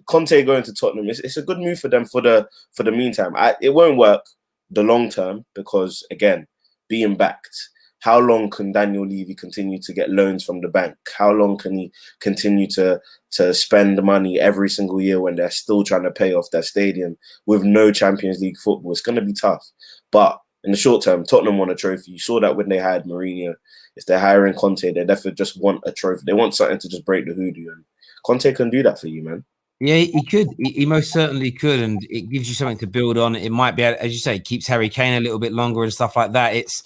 Conte going to Tottenham, it's a good move for them for the meantime. It won't work the long term because, again, being backed, how long can Daniel Levy continue to get loans from the bank? How long can he continue to spend money every single year when they're still trying to pay off their stadium with no Champions League football? It's going to be tough. But in the short term, Tottenham won a trophy. You saw that when they hired Mourinho. If they're hiring Conte, they definitely just want a trophy. They want something to just break the hoodoo. And Conte can do that for you, man. Yeah, he could. He most certainly could, and it gives you something to build on. It might be, as you say, keeps Harry Kane a little bit longer and stuff like that. It's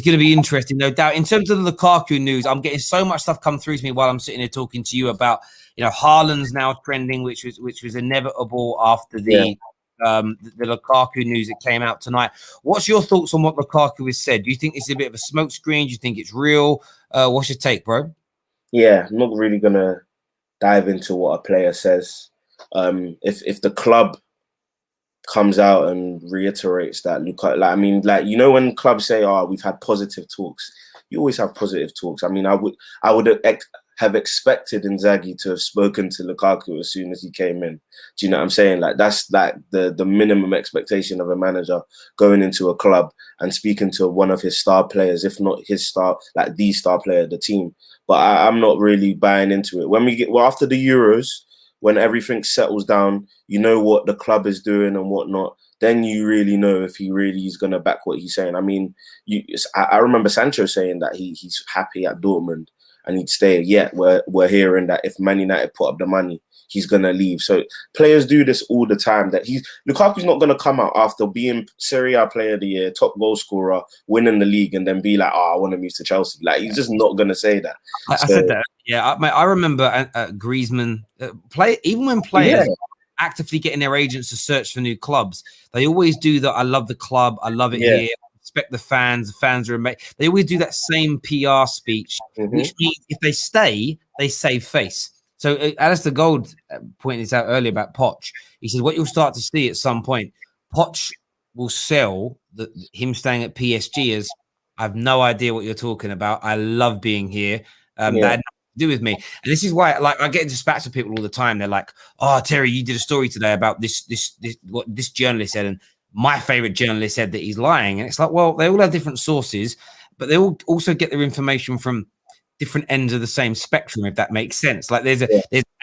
going to be interesting, no doubt. In terms of the Lukaku news, I'm getting so much stuff come through to me while I'm sitting here talking to you about, Haaland's now trending, which was inevitable after the Lukaku news that came out tonight. What's your thoughts on what Lukaku has said? Do you think this is a bit of a smokescreen? Do you think it's real? What's your take, bro? Yeah, I'm not really gonna dive into what a player says. If the club comes out and reiterates that Lukaku, when clubs say, "Oh, we've had positive talks," you always have positive talks. I mean, I would have expected Inzaghi to have spoken to Lukaku as soon as he came in. Do you know what I'm saying? Like, that's like the minimum expectation of a manager going into a club and speaking to one of his star players, if not his star, like the star player of the team. But I'm not really buying into it. When we get after the Euros, when everything settles down, you know what the club is doing and whatnot, then you really know if he really is going to back what he's saying. I mean, I remember Sancho saying that he's happy at Dortmund and he'd stay. Yet we're hearing that if Man United put up the money, he's going to leave. So players do this all the time. Lukaku's not going to come out after being Serie A Player of the Year, top goal scorer, winning the league, and then be like, "Oh, I want to move to Chelsea." Like, he's just not going to say that. I said that. Yeah, I remember Griezmann even when players actively getting their agents to search for new clubs, they always do that. I love the club. I love it here. I respect the fans. The fans are amazing. They always do that same PR speech, which means if they stay, they save face. So Alistair Gold pointed this out earlier about Poch. He says what you'll start to see at some point, Poch will sell him staying at PSG as, I have no idea what you're talking about. I love being here. That had nothing to do with me. And this is why, like, I get into spats with people all the time. They're like, "Oh, Terry, you did a story today about this what this journalist said, and my favorite journalist said that he's lying." And it's like, well, they all have different sources, but they all also get their information from different ends of the same spectrum, if that makes sense. Like, there's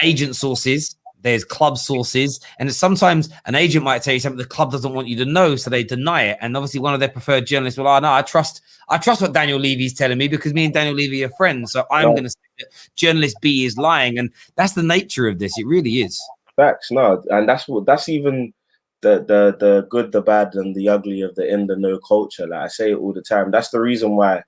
agent sources, there's club sources, and sometimes an agent might tell you something the club doesn't want you to know, so they deny it. And obviously one of their preferred journalists will, I trust what Daniel Levy's telling me because me and Daniel Levy are friends, so I'm going to say that journalist B is lying. And that's the nature of this. It really is. Facts, no, and that's even the good, the bad, and the ugly of the in the know culture. Like, I say it all the time. That's the reason why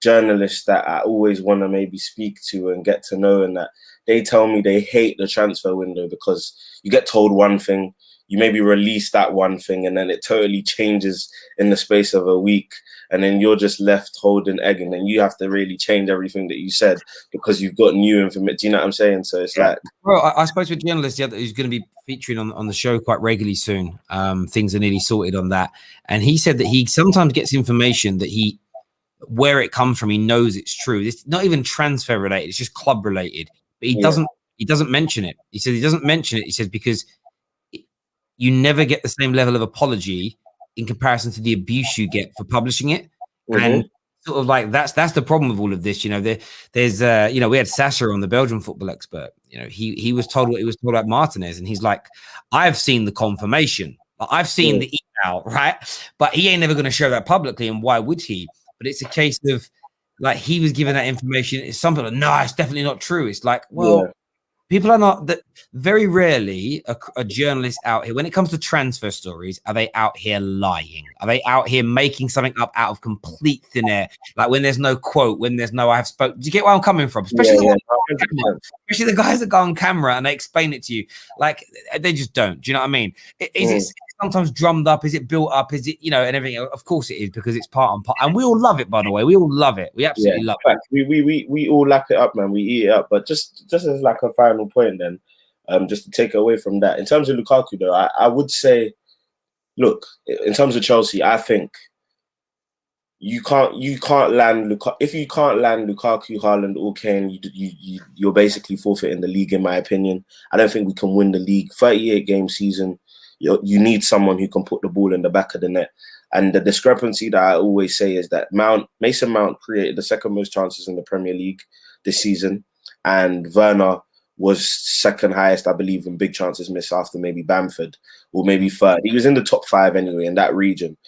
journalists that I always want to maybe speak to and get to know, and that they tell me they hate the transfer window because you get told one thing, you maybe release that one thing, and then it totally changes in the space of a week, and then you're just left holding egg, and then you have to really change everything that you said because you've got new information. Do you know what I'm saying? So it's like, well, I spoke to a journalist who's going to be featuring on the show quite regularly soon. Things are nearly sorted on that, and he said that he sometimes gets information that where it comes from, he knows it's true. It's not even transfer related; it's just club related. But he doesn't mention it. He said he doesn't mention it. He says because you never get the same level of apology in comparison to the abuse you get for publishing it. And sort of like that's the problem with all of this. There's we had Sasha on, the Belgian football expert. He was told what he was told about Martinez, and he's like, I've seen the confirmation. I've seen the email, right? But he ain't never going to share that publicly, and why would he? But it's a case of, like, he was given that information. It's something like, no, it's definitely not true. It's like, well, people are not that. Very rarely a journalist out here, when it comes to transfer stories, are they out here lying? Are they out here making something up out of complete thin air? Like, when there's no quote, when there's no, I've spoken. Do you get where I'm coming from? Especially the guys that go on camera and they explain it to you. Like, they just don't. Do you know what I mean? Is it sometimes drummed up? Is it built up? Is it, and everything? Of course it is, because it's part and part. And we all love it, by the way. We all love it. We absolutely love it. We all lap it up, man. We eat it up. But just as like a final point then, just to take away from that, in terms of Lukaku, though, I would say, look, in terms of Chelsea, I think you can't land Lukaku. If you can't land Lukaku, Haaland, or Kane, you're basically forfeiting the league, in my opinion. I don't think we can win the league. 38-game season, you need someone who can put the ball in the back of the net. And the discrepancy that I always say is that Mason Mount created the second most chances in the Premier League this season, and Werner was second highest, I believe, in big chances missed after maybe Bamford, or maybe third. He was in the top 5 anyway in that region.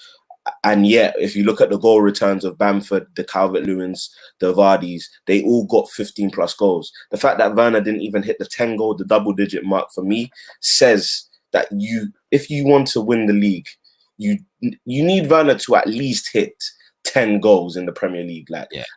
And yet, if you look at the goal returns of Bamford, the Calvert-Lewins, the Vardis, they all got 15 plus goals. The fact that Werner didn't even hit the 10 goal, the double digit mark for me says that if you want to win the league, you need Werner to at least hit 10 goals in the Premier League.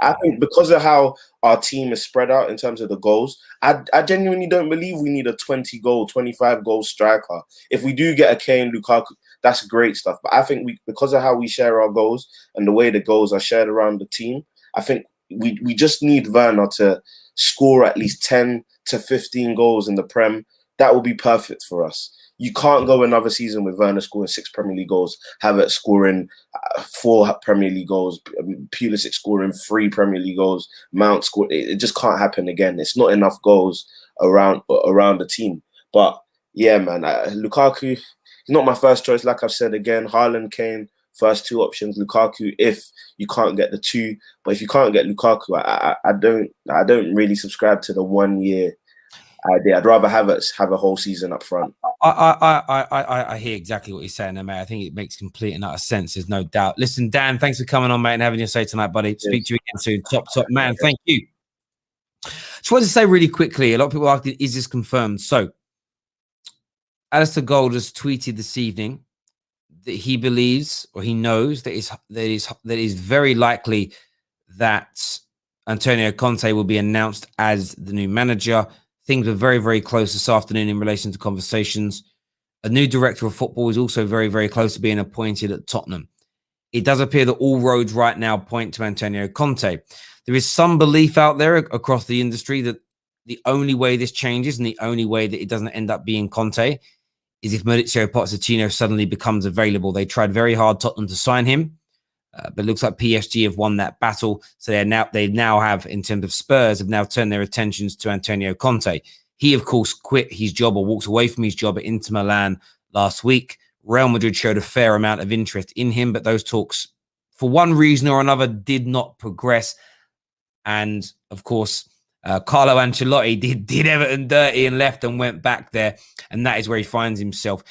I think because of how our team is spread out in terms of the goals, I genuinely don't believe we need a 20 goal, 25 goal striker. If we do get a Kane, Lukaku, that's great stuff. But I think because of how we share our goals and the way the goals are shared around the team, I think we just need Werner to score at least 10 to 15 goals in the Prem. That will be perfect for us. You can't go another season with Werner scoring 6 Premier League goals, Havertz scoring 4 Premier League goals, Pulisic scoring 3 Premier League goals, Mount scoring. It just can't happen again. It's not enough goals around the team. But yeah, man, Lukaku, he's not my first choice. Like I've said again, Haaland, Kane, first 2 options. Lukaku, if you can't get the 2, but if you can't get Lukaku, I don't really subscribe to the 1 year idea. I'd rather have a whole season up front. I hear exactly what you're saying there, mate. I think it makes complete and utter sense. There's no doubt. Listen, Dan, thanks for coming on, mate, and having your say tonight, buddy. Yes. Speak to you again soon. Top man. Thank you. Just wanted to say really quickly, a lot of people asking, is this confirmed? So, Alistair Gold has tweeted this evening that he believes, or he knows that it's very likely that Antonio Conte will be announced as the new manager. Things were very, very close this afternoon in relation to conversations. A new director of football is also very, very close to being appointed at Tottenham. It does appear that all roads right now point to Antonio Conte. There is some belief out there across the industry that the only way this changes and the only way that it doesn't end up being Conte is if Mauricio Pochettino suddenly becomes available. They tried very hard, Tottenham, to sign him, but it looks like PSG have won that battle. So they now have, in terms of Spurs, have now turned their attentions to Antonio Conte. He, of course, quit his job or walked away from his job at Inter Milan last week. Real Madrid showed a fair amount of interest in him, but those talks, for one reason or another, did not progress. And, of course, Carlo Ancelotti did Everton dirty and left and went back there, and that is where he finds himself.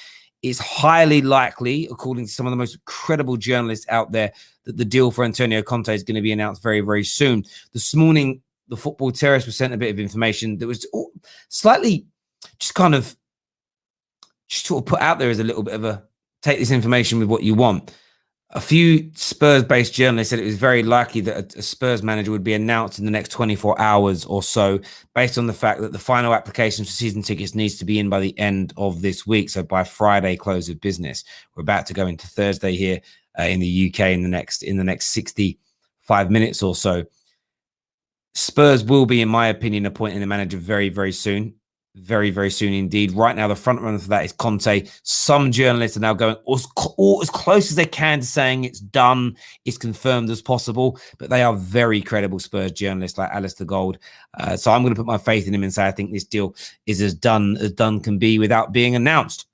It's highly likely, according to some of the most credible journalists out there, that the deal for Antonio Conte is going to be announced very, very soon. This morning, the Football Terrace was sent a bit of information that was slightly just sort of put out there as a little bit of a take this information with what you want. A few Spurs-based journalists said it was very likely that a Spurs manager would be announced in the next 24 hours or so, based on the fact that the final applications for season tickets needs to be in by the end of this week. So by Friday, close of business. We're about to go into Thursday here in the UK in the next 65 minutes or so. Spurs will be, in my opinion, appointing a manager very, very soon. Very, very soon indeed. Right now, the front runner for that is Conte. Some journalists are now going as close as they can to saying it's done, it's confirmed as possible, but they are very credible Spurs journalists like Alistair Gold. So I'm going to put my faith in him and say I think this deal is as done can be without being announced.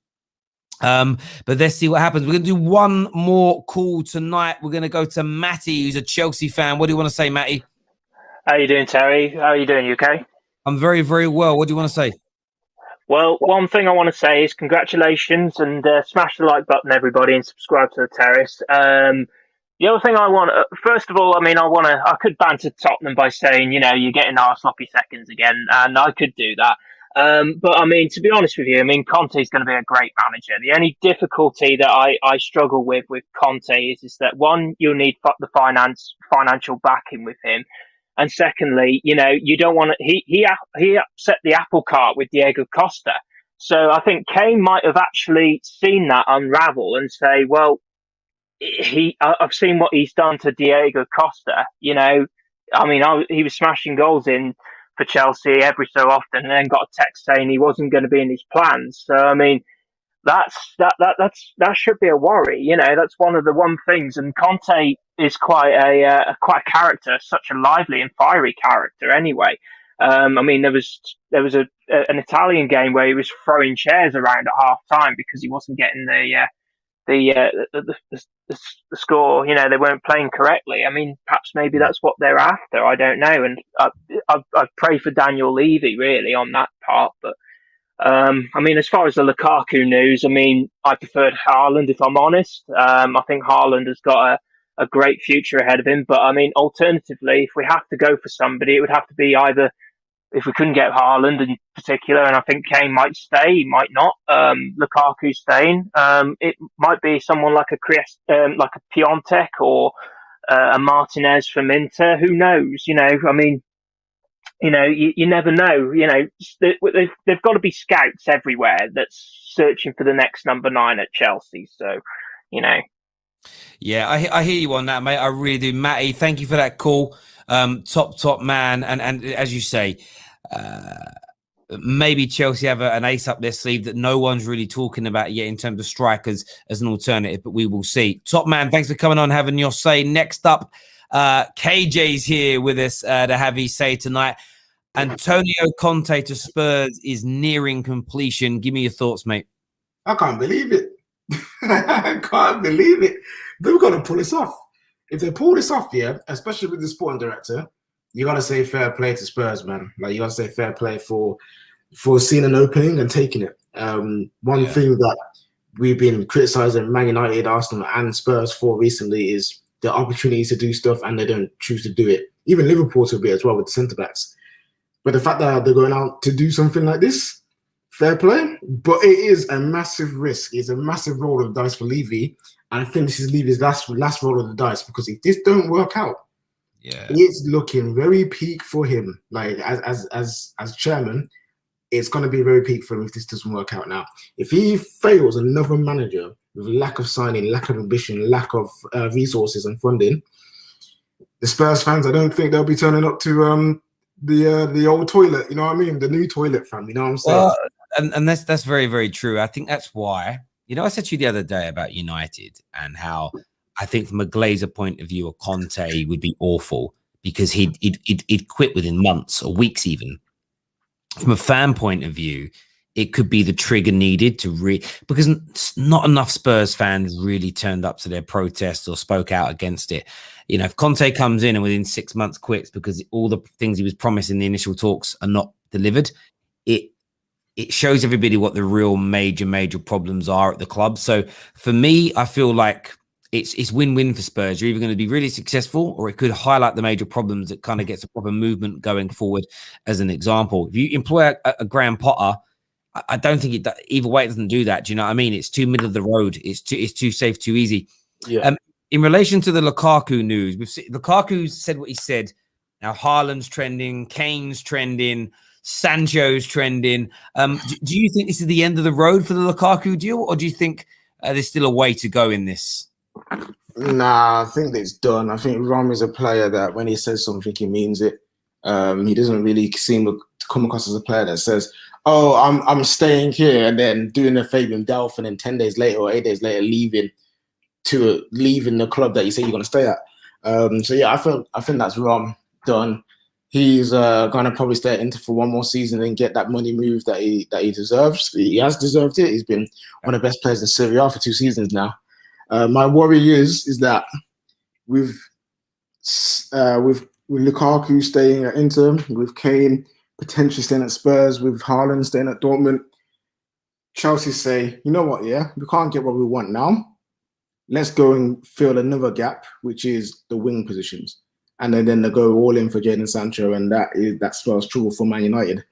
But let's see what happens. We're going to do one more call tonight. We're going to go to Matty, who's a Chelsea fan. What do you want to say, Matty? How are you doing, Terry? How are you doing? You okay? I'm very, very well. What do you want to say? Well, one thing I want to say is congratulations and smash the like button, everybody, and subscribe to the Terrace. The other thing I want, first of all, I could banter Tottenham by saying, you're getting our sloppy seconds again, and I could do that. But to be honest with you, Conte's going to be a great manager. The only difficulty that I struggle with Conte is that one, you'll need the financial backing with him. And secondly, you don't want to. He upset the apple cart with Diego Costa. So I think Kane might have actually seen that unravel and say, well, I've seen what he's done to Diego Costa. He was smashing goals in for Chelsea every so often, and then got a text saying he wasn't going to be in his plans. So that should be a worry. That's one of the things. And Conte is quite a character, such a lively and fiery character. Anyway, there was an Italian game where he was throwing chairs around at half time because he wasn't getting the score. They weren't playing correctly. Perhaps maybe that's what they're after. I don't know. And I pray for Daniel Levy really on that part, but. I mean, as far as the Lukaku news, I mean, I preferred Haaland, if I'm honest. I think Haaland has got a great future ahead of him. But I mean, alternatively, if we have to go for somebody, it would have to be either, if we couldn't get Haaland in particular, and I think Kane might stay, he might not. Lukaku staying. It might be someone like like a Piontek or a Martinez from Inter. Who knows? I mean, you never know. They've got to be scouts everywhere that's searching for the next number 9 at Chelsea. So, Yeah, I hear you on that, mate. I really do. Matty, thank you for that call. Top man. And as you say, maybe Chelsea have an ace up their sleeve that no one's really talking about yet in terms of strikers as an alternative, but we will see. Top man, thanks for coming on, having your say. Next up, KJ's here with us to have his say tonight. Antonio Conte to Spurs is nearing completion. Give me your thoughts, mate. I can't believe it. I can't believe it. They're going to pull this off. If they pull this off, yeah, especially with the sporting director, you got to say fair play to Spurs, man. Like, you got to say fair play for seeing an opening and taking it. One thing that we've been criticizing Man United, Arsenal, and Spurs for recently is the opportunities to do stuff and they don't choose to do it. Even Liverpool to a bit as well with the centre-backs. But the fact that they're going out to do something like this, fair play. But it is a massive risk. It's a massive roll of the dice for Levy. And I think this is Levy's last roll of the dice, because if this don't work out, it's looking very peak for him. Like, as chairman, it's going to be very peak for him if this doesn't work out now. If he fails another manager with lack of signing, lack of ambition, lack of resources and funding, the Spurs fans, I don't think they'll be turning up to the old toilet. You know what I mean? The new toilet, fam. You know what I'm saying? Well, and that's very, very true. I think that's why, I said to you the other day about United and how I think from a Glazer point of view, a Conte would be awful because he'd quit within months or weeks even. From a fan point of view, it could be the trigger needed to because not enough Spurs fans really turned up to their protests or spoke out against it. If Conte comes in and within 6 months quits because all the things he was promised in the initial talks are not delivered, it shows everybody what the real major problems are at the club. So for me, I feel like it's win-win for Spurs. You're either going to be really successful or it could highlight the major problems that kind of gets a proper movement going forward. As an example, if you employ a Graham Potter, I don't think either way it doesn't do that. Do you know what I mean? It's too middle of the road. It's too safe, too easy. Yeah. In relation to the Lukaku news, Lukaku said what he said. Now Haaland's trending, Kane's trending, Sancho's trending. Do you think this is the end of the road for the Lukaku deal, or do you think there's still a way to go in this? Nah, I think it's done. I think Rom is a player that when he says something, he means it. He doesn't really seem to come across as a player that says, "Oh, I'm staying here," and then doing a Fabian Delph, and then 10 days later or 8 days later leaving the club that you say you're going to stay at. So yeah, I think that's Rom done. He's gonna probably stay at Inter for one more season and get that money move that he deserves. He has deserved it. He's been one of the best players in Serie A for 2 seasons now. My worry is that with Lukaku staying at Inter, with Kane potentially staying at Spurs, with Haaland staying at Dortmund, Chelsea say, you know what, yeah, we can't get what we want now. Let's go and fill another gap, which is the wing positions. And then they go all in for Jadon Sancho, and that spells trouble for Man United.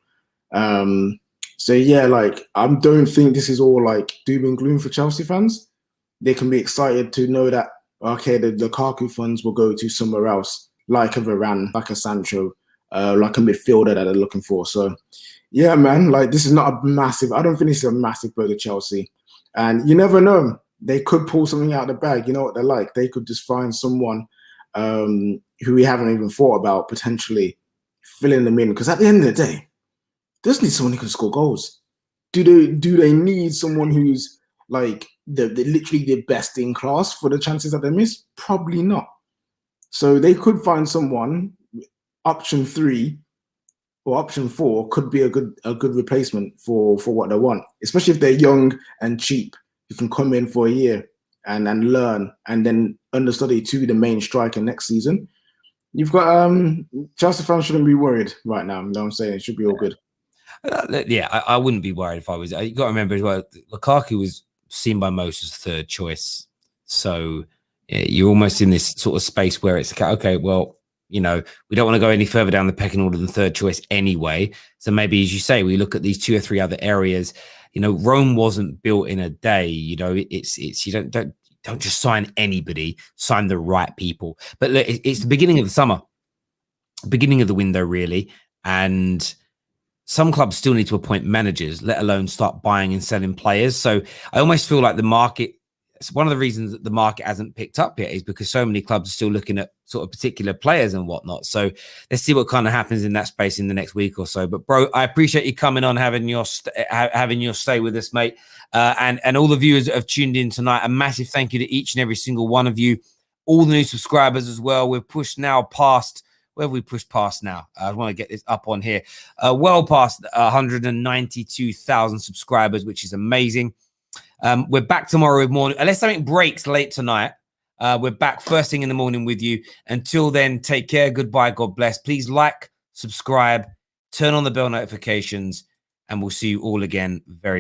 So yeah, like, I don't think this is all like doom and gloom for Chelsea fans. They can be excited to know that, okay, the Lukaku funds will go to somewhere else, like a Varane, like a Sancho, like a midfielder that they're looking for. So yeah, man, like, this is not a massive, I don't think this is a massive blow to Chelsea. And you never know, they could pull something out of the bag. You know what they're like. They could just find someone who we haven't even thought about potentially filling them in. Because at the end of the day, they just need someone who can score goals. Do they need someone who's like the literally the best in class for the chances that they miss? Probably not. So they could find someone. Option 3 or option 4 could be a good replacement for what they want, especially if they're young and cheap. You can come in for a year and learn, and then understudy to be the main striker next season. You've got Chelsea fans shouldn't be worried right now. You know what I'm saying? It should be all good. Yeah, I wouldn't be worried if I was. You got to remember as well, Lukaku was seen by most as third choice. So you're almost in this sort of space where it's okay, well, we don't want to go any further down the pecking order than third choice anyway. So maybe, as you say, we look at these 2 or 3 other areas. Rome wasn't built in a day. It's you don't just sign anybody, sign the right people. But look, it's the beginning of the summer, beginning of the window, really, and some clubs still need to appoint managers, let alone start buying and selling players. So I almost feel like the market, it's one of the reasons that the market hasn't picked up yet is because so many clubs are still looking at sort of particular players and whatnot. So let's see what kind of happens in that space in the next week or so. But bro, I appreciate you coming on, having your stay with us, mate. And all the viewers that have tuned in tonight, a massive thank you to each and every single one of you. All the new subscribers as well. We've pushed now past, where have we pushed past now? I want to get this up on here. Well past 192,000 subscribers, which is amazing. We're back tomorrow morning. Unless something breaks late tonight, we're back first thing in the morning with you. Until then, take care. Goodbye. God bless. Please like, subscribe, turn on the bell notifications, and we'll see you all again very